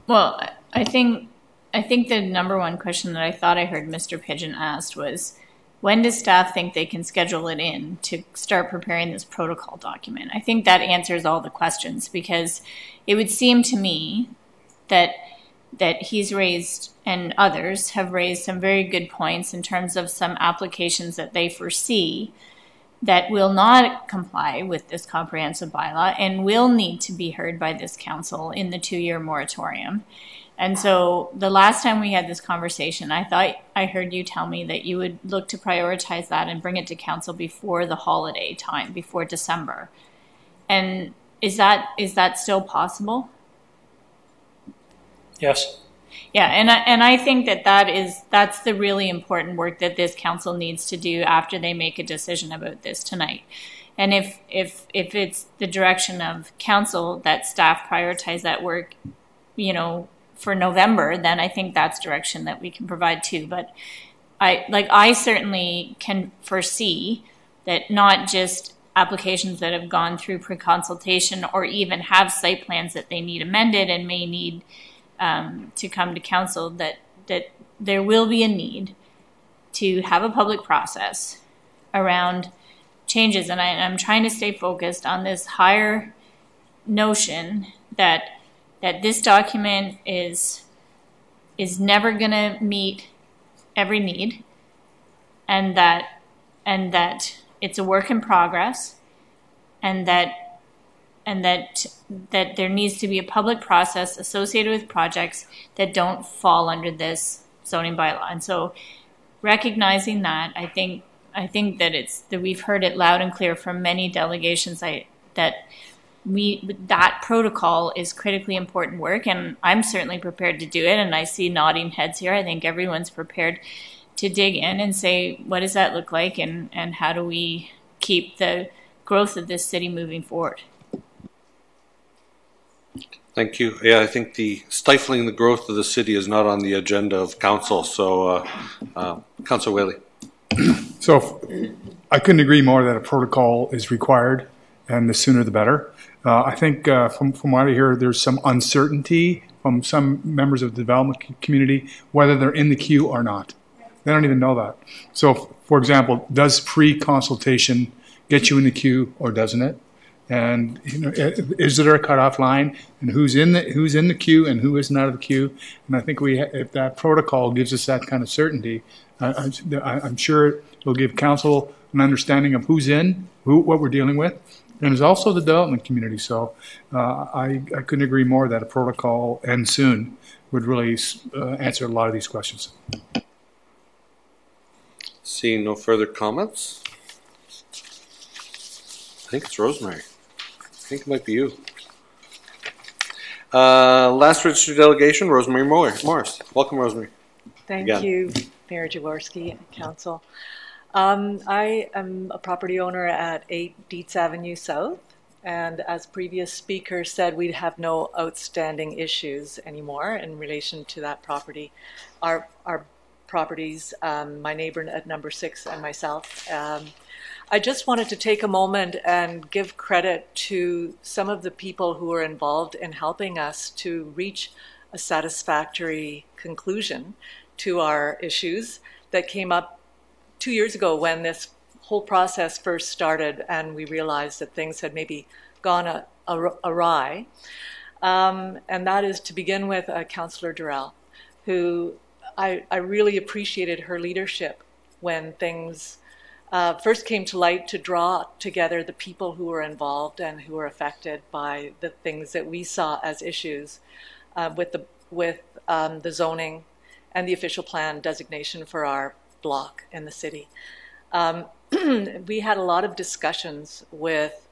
Well, I think the number one question that I thought I heard Mr. Pigeon asked was, when does staff think they can schedule it in to start preparing this protocol document? I think that answers all the questions, because it would seem to me that he's raised and others have raised some very good points in terms of some applications that they foresee that will not comply with this comprehensive bylaw and will need to be heard by this council in the 2-year moratorium. And so the last time we had this conversation, I thought I heard you tell me that you would look to prioritize that and bring it to council before the holiday time, before December. And is that still possible? Yes. Yeah, and I think that's the really important work that this council needs to do after they make a decision about this tonight. And if it's the direction of council that staff prioritize that work, for November, then I think that's direction that we can provide too. But I certainly can foresee that not just applications that have gone through pre-consultation or even have site plans that they need amended and may need to come to council, that there will be a need to have a public process around changes. And I'm trying to stay focused on this higher notion that this document is never going to meet every need, and that it's a work in progress, and that there needs to be a public process associated with projects that don't fall under this zoning bylaw. And so, recognizing that, I think that we've heard it loud and clear from many delegations that protocol is critically important work, and I'm certainly prepared to do it. And I see nodding heads here. I think everyone's prepared to dig in and say, what does that look like, and how do we keep the growth of this city moving forward? Thank you. Yeah, I think the stifling the growth of the city is not on the agenda of council. So, Councillor Whaley. So, I couldn't agree more that a protocol is required, and the sooner the better. I think from what I hear, there's some uncertainty from some members of the development community whether they're in the queue or not. They don't even know that. So, for example, does pre-consultation get you in the queue or doesn't it? And is there a cutoff line, and who's in the queue and who isn't out of the queue? And I think if that protocol gives us that kind of certainty, I'm sure it'll give council an understanding of who's in, what we're dealing with, and there's also the development community. So I couldn't agree more that a protocol and soon would really answer a lot of these questions. Seeing no further comments, I think it's Rosemary. I think it might be you. Last registered delegation, Rosemary Morris. Welcome, Rosemary. Thank Again. you, Mayor Jaworski and Council. I am a property owner at 8 Dietz Avenue South, and as previous speaker said, we have no outstanding issues anymore in relation to that property. Our properties, my neighbor at number 6 and myself. I just wanted to take a moment and give credit to some of the people who were involved in helping us to reach a satisfactory conclusion to our issues that came up 2 years ago when this whole process first started and we realized that things had maybe gone awry. And that is to begin with Councillor Durrell, who I really appreciated her leadership when things first came to light to draw together the people who were involved and who were affected by the things that we saw as issues with the zoning and the official plan designation for our block in the city. We had a lot of discussions with,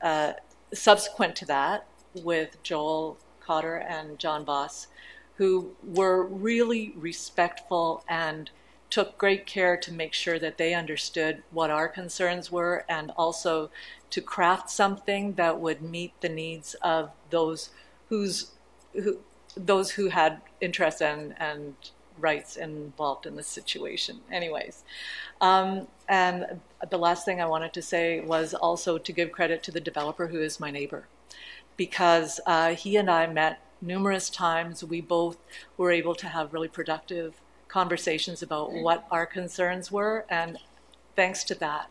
subsequent to that, with Joel Cotter and John Voss, who were really respectful and took great care to make sure that they understood what our concerns were and also to craft something that would meet the needs of those who had interest and rights involved in this situation. Anyways, and the last thing I wanted to say was also to give credit to the developer who is my neighbor, because he and I met numerous times. We both were able to have really productive conversations about what our concerns were, and thanks to that,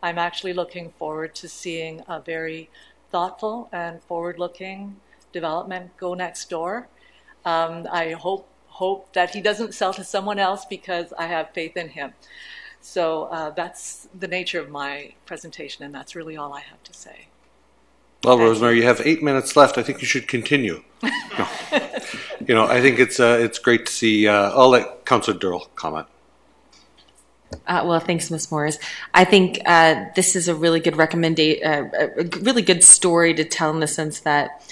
I'm actually looking forward to seeing a very thoughtful and forward-looking development go next door. I hope that he doesn't sell to someone else because I have faith in him. So that's the nature of my presentation, and that's really all I have to say. Well, Rosemary, you have 8 minutes left. I think you should continue. No. I think it's great to see. I'll let Councillor Durrell comment. Well, thanks, Ms. Morris. I think this is a really good a really good story to tell in the sense that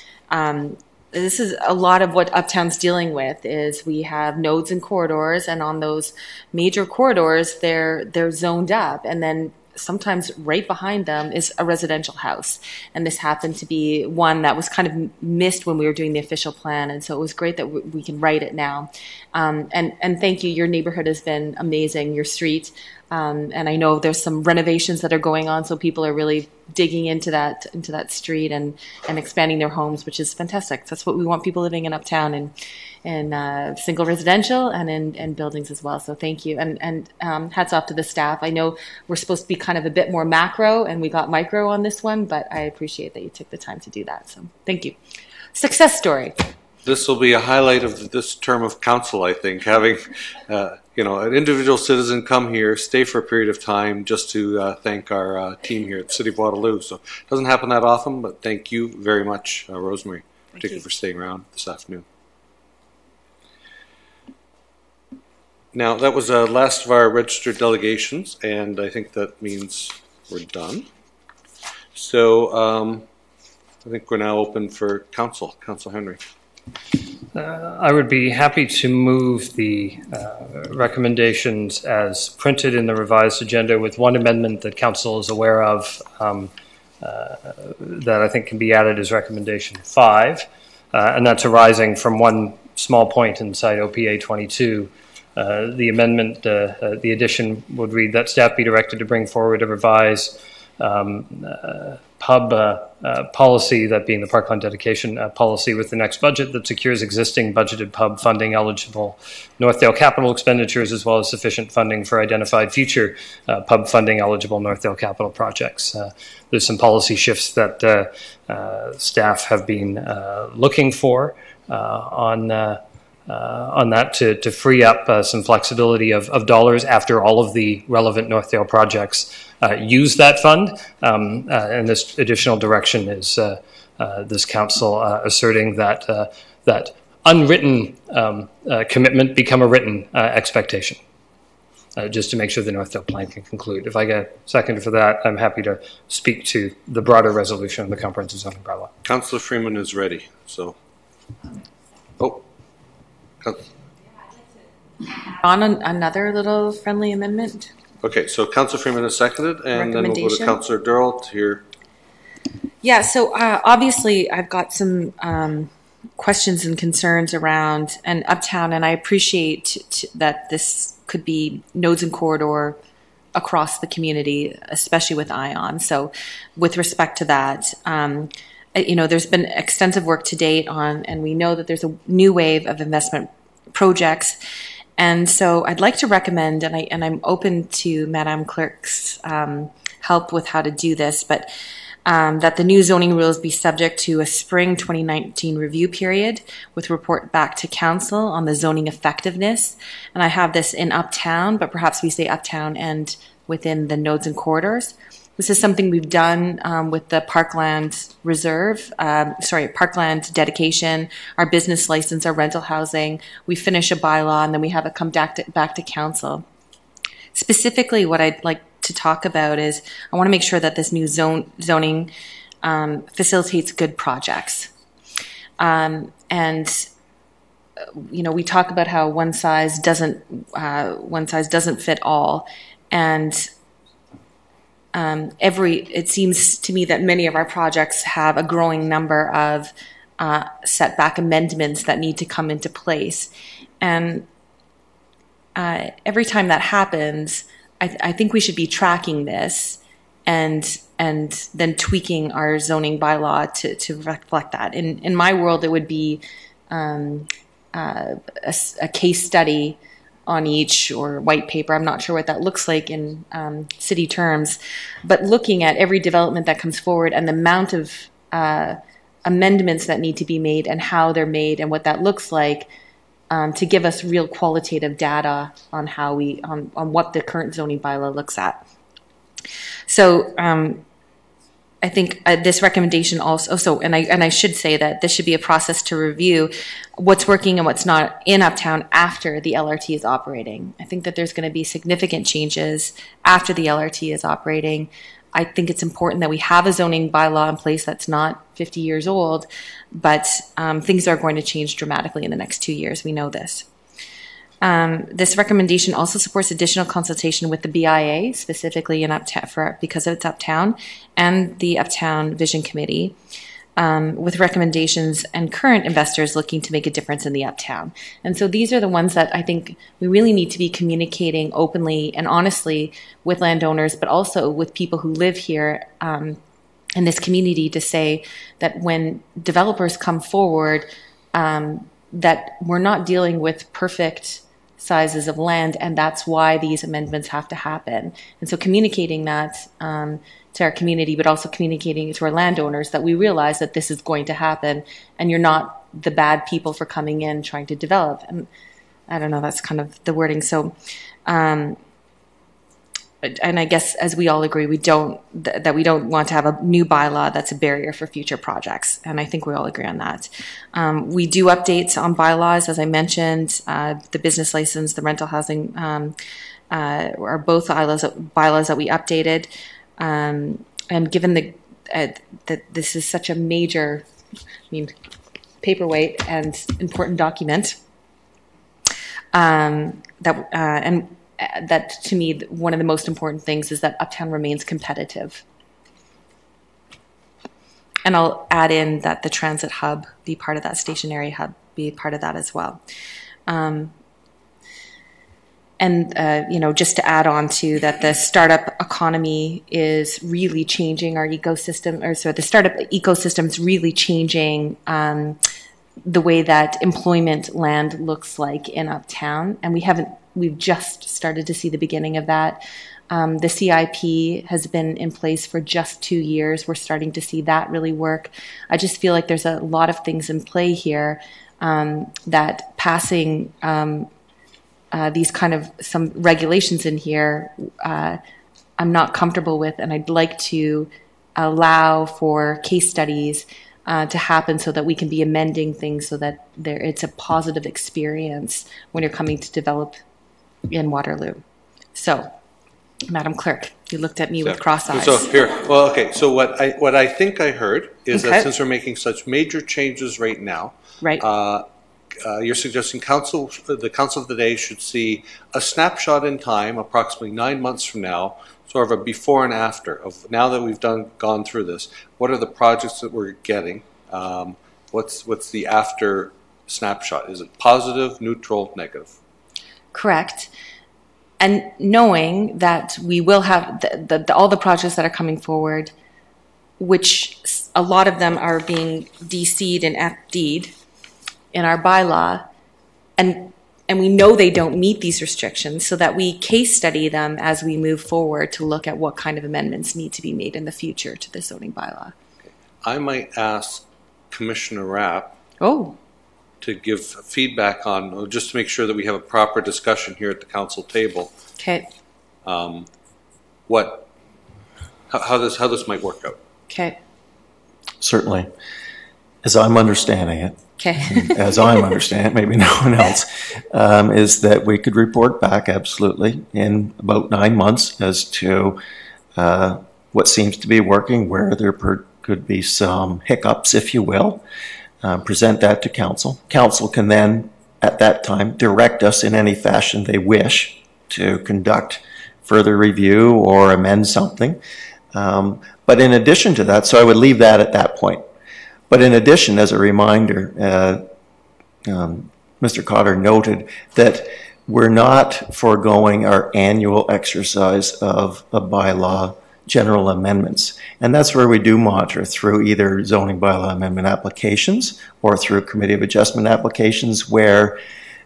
this is a lot of what Uptown's dealing with. Is we have nodes and corridors, and on those major corridors, they're zoned up, and then sometimes right behind them is a residential house. And this happened to be one that was kind of missed when we were doing the official plan. And so it was great that we can write it now. And thank you. Your neighborhood has been amazing, your street. And I know there's some renovations that are going on, so people are really digging into that street and expanding their homes, which is fantastic. That's what we want people living in Uptown, and single residential and in buildings as well. So thank you, and hats off to the staff. I know we're supposed to be kind of a bit more macro, and we got micro on this one, but I appreciate that you took the time to do that. So thank you. Success story. This will be a highlight of this term of council, I think, having an individual citizen come here, stay for a period of time just to thank our team here at the City of Waterloo. So it doesn't happen that often, but thank you very much, Rosemary, particularly for staying around this afternoon. Now, that was the last of our registered delegations, and I think that means we're done. So I think we're now open for council. Council Henry. I would be happy to move the recommendations as printed in the revised agenda with one amendment that council is aware of that I think can be added as recommendation 5, and that's arising from one small point inside OPA 22. The amendment, the addition would read that staff be directed to bring forward a revised pub policy, that being the parkland dedication policy, with the next budget that secures existing budgeted pub funding eligible Northdale capital expenditures, as well as sufficient funding for identified future pub funding eligible Northdale capital projects. There's some policy shifts that staff have been looking for on that to free up some flexibility of dollars after all of the relevant Northdale projects use that fund. And this additional direction is this council asserting that that unwritten commitment become a written expectation, just to make sure the Northdale plan can conclude. If I get a second for that, I'm happy to speak to the broader resolution of the comprehensive zoning bylaw. Councillor Freeman is ready, so. Oh. On another little friendly amendment. Okay, so Councillor Freeman has seconded, and then we'll go to Councillor Durrell to hear. Yeah, so obviously I've got some questions and concerns around and Uptown, and I appreciate that this could be nodes and corridor across the community, especially with ION. So with respect to that, there's been extensive work to date on, and we know that there's a new wave of investment projects. And so I'd like to recommend, and I'm open to Madame Clerk's help with how to do this, but that the new zoning rules be subject to a spring 2019 review period with report back to council on the zoning effectiveness. And I have this in Uptown, but perhaps we say Uptown and within the nodes and corridors. This is something we've done with the Parkland Reserve, Parkland dedication, our business license, our rental housing. We finish a bylaw and then we have it come back to council. Specifically, what I'd like to talk about is I want to make sure that this new zoning facilitates good projects. We talk about how one size doesn't fit all, and it seems to me that many of our projects have a growing number of setback amendments that need to come into place. And every time that happens, I think we should be tracking this and then tweaking our zoning bylaw to reflect that. In my world, it would be a case study on each, or white paper. I'm not sure what that looks like in city terms, but looking at every development that comes forward and the amount of amendments that need to be made and how they're made and what that looks like, to give us real qualitative data on how on what the current zoning bylaw looks at. So I think this recommendation also, and I should say that this should be a process to review what's working and what's not in Uptown after the LRT is operating. I think that there's going to be significant changes after the LRT is operating. I think it's important that we have a zoning bylaw in place that's not 50 years old, but things are going to change dramatically in the next 2 years. We know this. This recommendation also supports additional consultation with the BIA, specifically in Uptown, because it's Uptown, and the Uptown Vision Committee, with recommendations and current investors looking to make a difference in the Uptown. And so these are the ones that I think we really need to be communicating openly and honestly with landowners, but also with people who live here in this community, to say that when developers come forward, that we're not dealing with perfect sizes of land, and that's why these amendments have to happen. And so communicating that to our community, but also communicating it to our landowners, that we realize that this is going to happen, and you're not the bad people for coming in trying to develop. And I don't know, that's kind of the wording. So, and I guess as we all agree, we don't want to have a new bylaw that's a barrier for future projects. And I think we all agree on that. We do updates on bylaws, as I mentioned, the business license, the rental housing, are both bylaws that we updated. And given that this is such a major, paperweight and important document, that to me, one of the most important things is that Uptown remains competitive. And I'll add in that the transit hub be part of that, stationary hub be part of that as well. just to add on to that, the startup economy is really changing our ecosystem, the startup ecosystem is really changing the way that employment land looks like in Uptown, and we've just started to see the beginning of that. The CIP has been in place for just 2 years. We're starting to see that really work. I just feel like there's a lot of things in play here that passing these kind of some regulations in here, I'm not comfortable with, and I'd like to allow for case studies to happen so that we can be amending things so that it's a positive experience when you're coming to develop in Waterloo. So, Madam Clerk, you looked at me with cross eyes. So here, so what I think I heard is that since we're making such major changes right now, you're suggesting the council of the day should see a snapshot in time, approximately 9 months from now, sort of a before and after of now that we've gone through this. What are the projects that we're getting? What's the after snapshot? Is it positive, neutral, negative? Correct. And knowing that we will have all the projects that are coming forward, which a lot of them are being DC'd and FD'd in our bylaw, and we know they don't meet these restrictions, so that we case study them as we move forward to look at what kind of amendments need to be made in the future to the zoning bylaw. I might ask Commissioner Rapp to give feedback on, just to make sure that we have a proper discussion here at the council table. Okay. How this might work out. Okay. Certainly. As I'm understanding it, as I'm understanding it, maybe no one else, is that we could report back absolutely in about 9 months as to what seems to be working, where there could be some hiccups, if you will. Present that to council. Council can then, at that time, direct us in any fashion they wish to conduct further review or amend something. But in addition to that, so I would leave that at that point. But in addition, as a reminder, Mr. Cotter noted that we're not foregoing our annual exercise of a bylaw general amendments. And that's where we do monitor through either zoning bylaw amendment applications or through committee of adjustment applications, where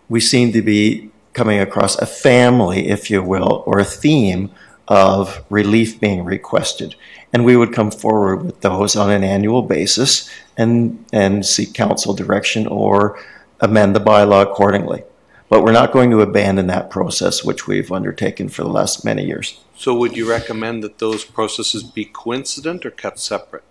we seem to be coming across a family, if you will, or a theme of relief being requested. And we would come forward with those on an annual basis and seek council direction or amend the bylaw accordingly. But we're not going to abandon that process, which we've undertaken for the last many years. So would you recommend that those processes be coincident or kept separate?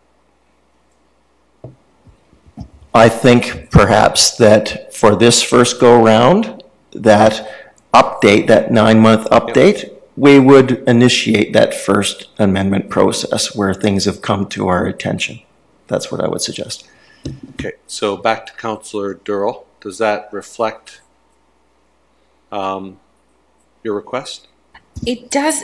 I think perhaps that for this first go-round, that update, that 9-month update, we would initiate that first amendment process where things have come to our attention. That's what I would suggest. Okay, so back to Councillor Durrell. Does that reflect your request? It does.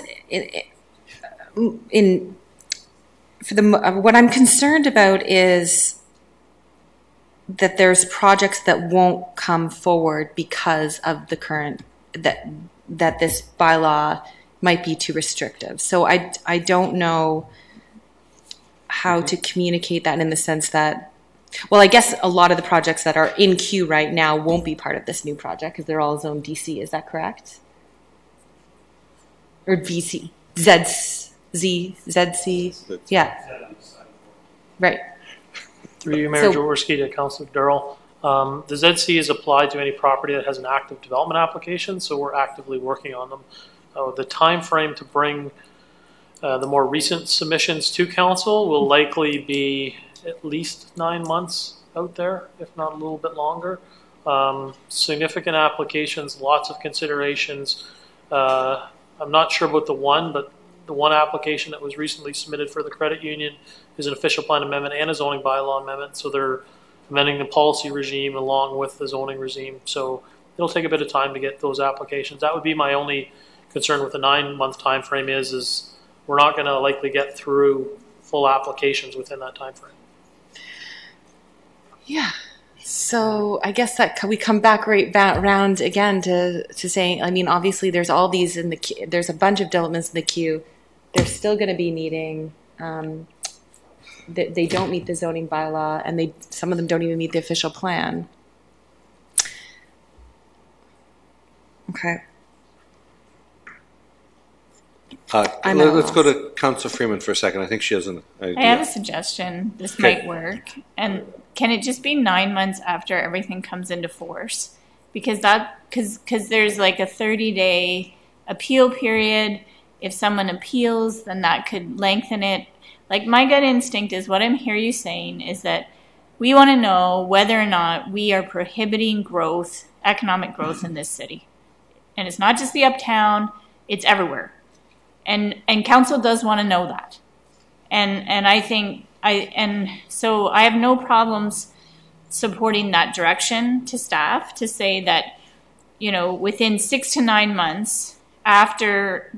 What I'm concerned about is that there's projects that won't come forward because of the current that this bylaw might be too restrictive. So I don't know how to communicate that in the sense that, well, I guess a lot of the projects that are in queue right now won't be part of this new project because they're all zone DC. Is that correct? Or VC, ZC, yeah. Right. Through you, Mayor Jaworski, to Councillor Durrell. The ZC is applied to any property that has an active development application, so we're actively working on them. The time frame to bring the more recent submissions to council will likely be at least 9 months out there, if not a little bit longer. Significant applications, lots of considerations. I'm not sure about the one, but the one application that was recently submitted for the credit union is an official plan amendment and a zoning bylaw amendment. So they're amending the policy regime along with the zoning regime. So it'll take a bit of time to get those applications. That would be my only concern with the 9-month time frame is we're not going to likely get through full applications within that time frame. Yeah. So I guess that we come back round again to saying, I mean, obviously there's all these in the queue, there's a bunch of developments in the queue. They're still going to be needing. They don't meet the zoning bylaw, and some of them don't even meet the official plan. Okay. Let's go to Councillor Freeman for a second. I think she has an idea. I have a suggestion. This might work. And can it just be 9 months after everything comes into force? Because there's like a 30-day appeal period. If someone appeals, then that could lengthen it. Like, my gut instinct is what I'm hearing you saying is that we want to know whether or not we are prohibiting growth, economic growth in this city. And it's not just the uptown, it's everywhere. And council does want to know that. And I think so I have no problems supporting that direction to staff to say that, within 6 to 9 months after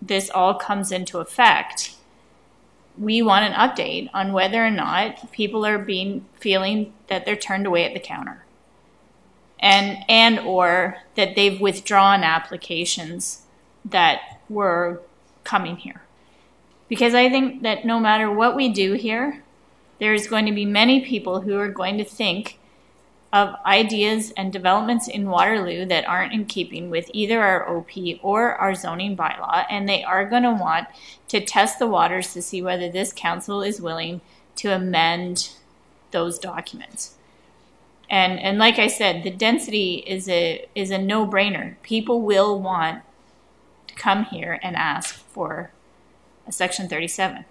this all comes into effect, we want an update on whether or not people are feeling that they're turned away at the counter, and or that they've withdrawn applications that were coming here. Because I think that no matter what we do here, there's going to be many people who are going to think of ideas and developments in Waterloo that aren't in keeping with either our OP or our zoning bylaw, and they are going to want to test the waters to see whether this council is willing to amend those documents. And like I said, the density is a no-brainer. People will want to come here and ask for a Section 37.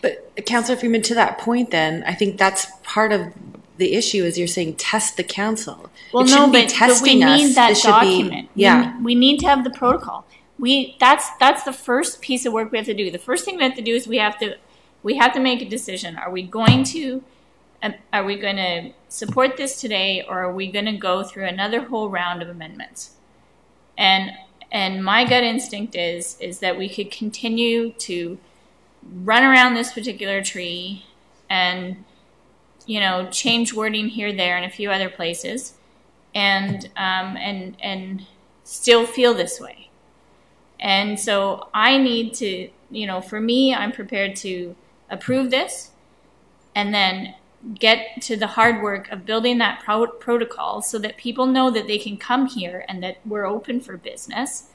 But Councillor Freeman, to that point then, I think that's part of the issue is you're saying test the council. Well, but we need that document. We need to have the protocol. That's the first piece of work we have to do. The first thing we have to do is we have to make a decision. Are we going to support this today, or are we going to go through another whole round of amendments? And my gut instinct is that we could continue to run around this particular tree and change wording here, there, and a few other places, and still feel this way. And so I need to, for me, I'm prepared to approve this, and then get to the hard work of building that protocol so that people know that they can come here and that we're open for business.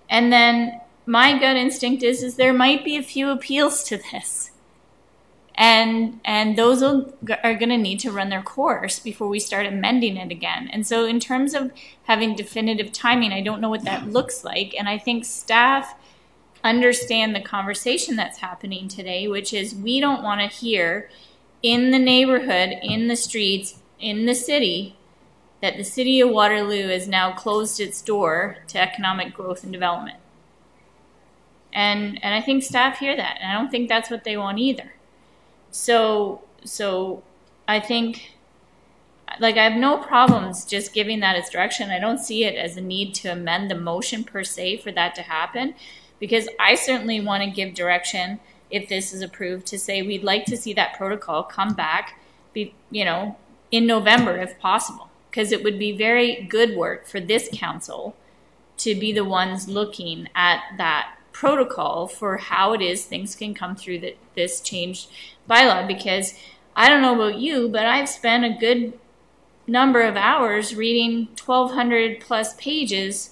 And then my gut instinct is there might be a few appeals to this. And those are going to need to run their course before we start amending it again. And so in terms of having definitive timing, I don't know what that looks like. And I think staff understand the conversation that's happening today, which is we don't want to hear in the neighborhood, in the streets, in the city, that the city of Waterloo has now closed its door to economic growth and development. And I think staff hear that, and I don't think that's what they want either. So I think, I have no problems just giving that as direction. I don't see it as a need to amend the motion per se for that to happen, because I certainly want to give direction, if this is approved, to say we'd like to see that protocol come back, in November if possible, because it would be very good work for this council to be the ones looking at that protocol for how it is things can come through this changed bylaw. Because I don't know about you, but I've spent a good number of hours reading 1,200 plus pages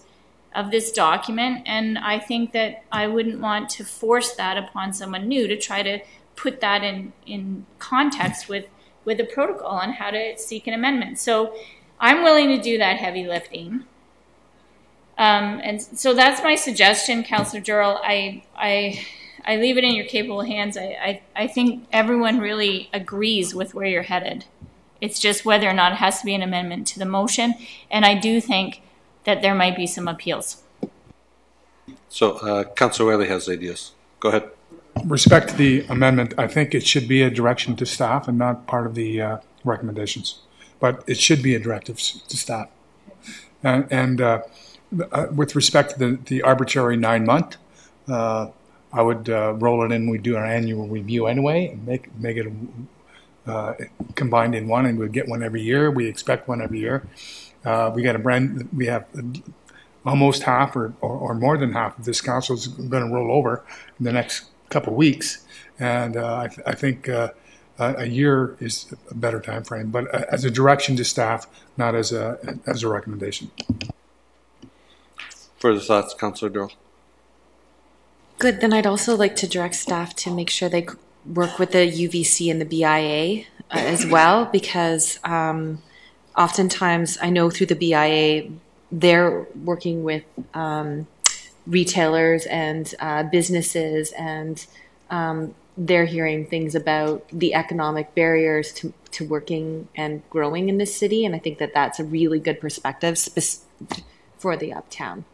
of this document, and I think that I wouldn't want to force that upon someone new to try to put that in context with a protocol on how to seek an amendment. So I'm willing to do that heavy lifting. And so that's my suggestion, Councillor Durrell. I leave it in your capable hands. I think everyone really agrees with where you're headed. It's just whether or not it has to be an amendment to the motion, and I do think that there might be some appeals. So Councillor Whaley has ideas. Go ahead. Respect to the amendment, I think it should be a direction to staff and not part of the recommendations. But it should be a directive to staff. And with respect to the arbitrary 9 month, I would roll it in. We do our annual review anyway, and make it combined in one, and we'd get one every year. We expect one every year. We have almost half or more than half of this council is going to roll over in the next couple of weeks. And I think a year is a better time frame, but as a direction to staff, not as a recommendation. Further thoughts, Councillor Durrell? Good. Then I'd also like to direct staff to make sure they work with the UVC and the BIA as well, because oftentimes I know through the BIA they're working with retailers and businesses, and they're hearing things about the economic barriers to working and growing in this city, and I think that that's a really good perspective for the uptown.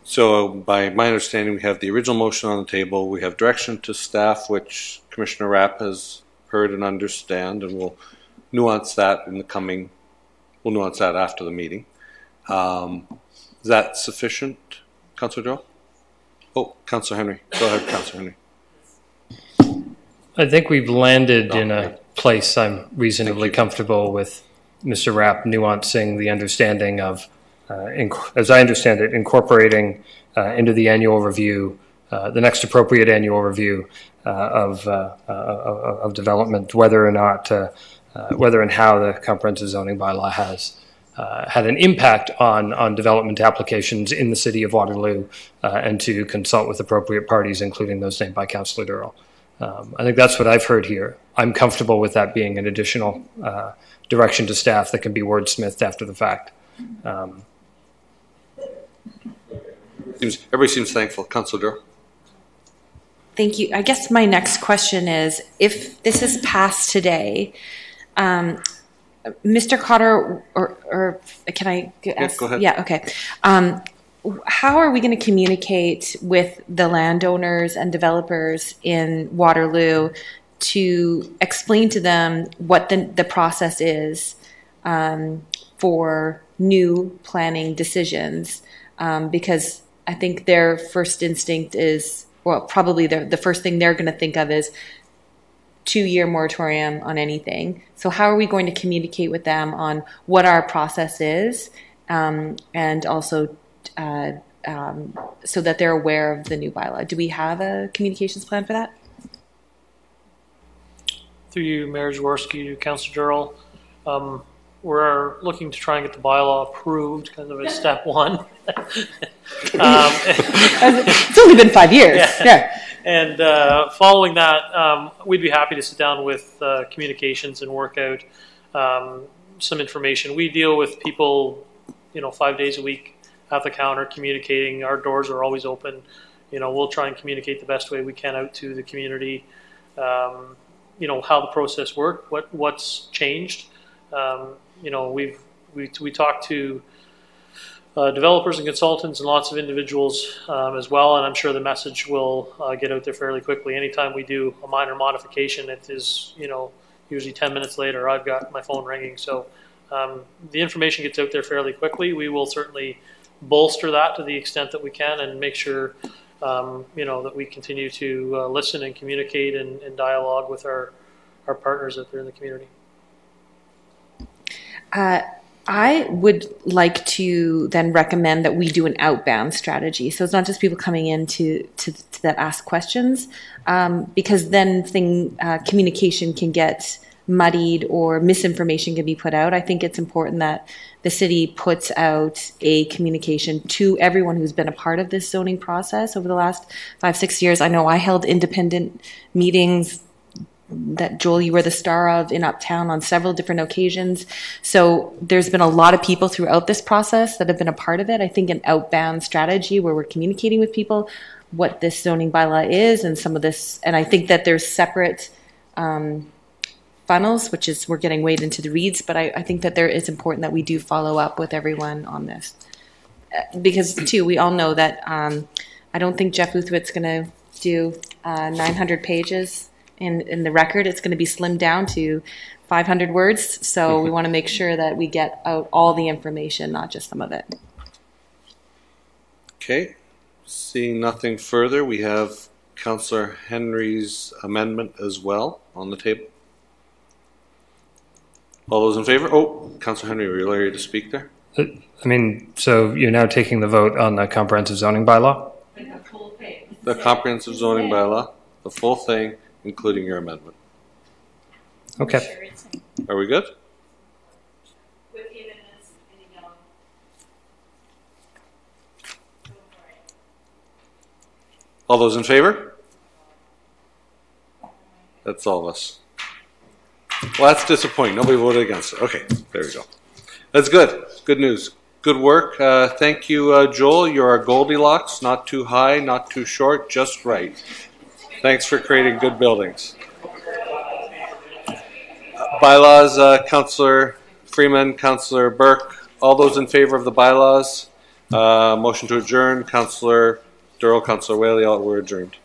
So by my understanding, we have the original motion on the table. We have direction to staff, which Commissioner Rapp has heard and understand, and we'll nuance that we'll nuance that after the meeting. Is that sufficient, Councillor Durrell? Oh, Councillor Henry. Go ahead, Councillor Henry. I think we've landed in a place I'm reasonably comfortable with Mr. Rapp nuancing the understanding of, as I understand it, incorporating into the annual review, the next appropriate annual review of development, whether and how the comprehensive zoning bylaw has had an impact on development applications in the city of Waterloo, and to consult with appropriate parties, including those named by Councillor Durrell. I think that's what I've heard here. I'm comfortable with that being an additional direction to staff that can be wordsmithed after the fact. Everybody seems thankful. Councillor Durrell. Thank you. I guess my next question is, if this is passed today, Mr. Cotter, or can I ask? Yeah, go ahead. Yeah, okay. How are we going to communicate with the landowners and developers in Waterloo to explain to them what the process is for new planning decisions? Because I think their first instinct is, well, probably the first thing they're going to think of is 2-year moratorium on anything. So how are we going to communicate with them on what our process is, and also so that they're aware of the new bylaw? Do we have a communications plan for that? Through you, Mayor Jaworski, to Councillor Durrell, we're looking to try and get the bylaw approved, kind of as step one. It's only been 5 years. Yeah. And following that, we'd be happy to sit down with communications and work out some information. We deal with people, 5 days a week at the counter communicating. Our doors are always open. We'll try and communicate the best way we can out to the community. How the process worked, what's changed. We talk to developers and consultants and lots of individuals as well, and I'm sure the message will get out there fairly quickly. Anytime we do a minor modification, it is usually 10 minutes later I've got my phone ringing. So the information gets out there fairly quickly. We will certainly bolster that to the extent that we can, and make sure that we continue to listen and communicate and dialogue with our partners out there in the community. I would like to then recommend that we do an outbound strategy. So it's not just people coming in to that ask questions, because then communication can get muddied or misinformation can be put out. I think it's important that the city puts out a communication to everyone who's been a part of this zoning process over the last 5-6 years. I know I held independent meetings that, Joel, you were the star of in Uptown on several different occasions. So there's been a lot of people throughout this process that have been a part of it. I think an outbound strategy where we're communicating with people what this zoning bylaw is and some of this, and I think that there's separate funnels, which is, we're getting way into the weeds, but I think that it's important that we do follow up with everyone on this. Because, too, we all know that I don't think Jeff Uthwitt's going to do 900 pages in the record. It's going to be slimmed down to 500 words. So we want to make sure that we get out all the information, not just some of it. Okay. Seeing nothing further, we have Councillor Henry's amendment as well on the table. All those in favor? Oh, Councillor Henry, were you ready to speak there? I mean, so you're now taking the vote on the comprehensive zoning bylaw? The comprehensive zoning bylaw, the full thing, including your amendment. Okay. Are we good? All those in favor? That's all of us. Well, that's disappointing. Nobody voted against it. Okay, there we go. That's good. Good news. Good work. Thank you, Joel. You're our Goldilocks. Not too high, not too short, just right. Thanks for creating good buildings. Bylaws, Councillor Freeman, Councillor Burke. All those in favor of the bylaws? Motion to adjourn. Councillor Durrell, Councillor Whaley, all were adjourned.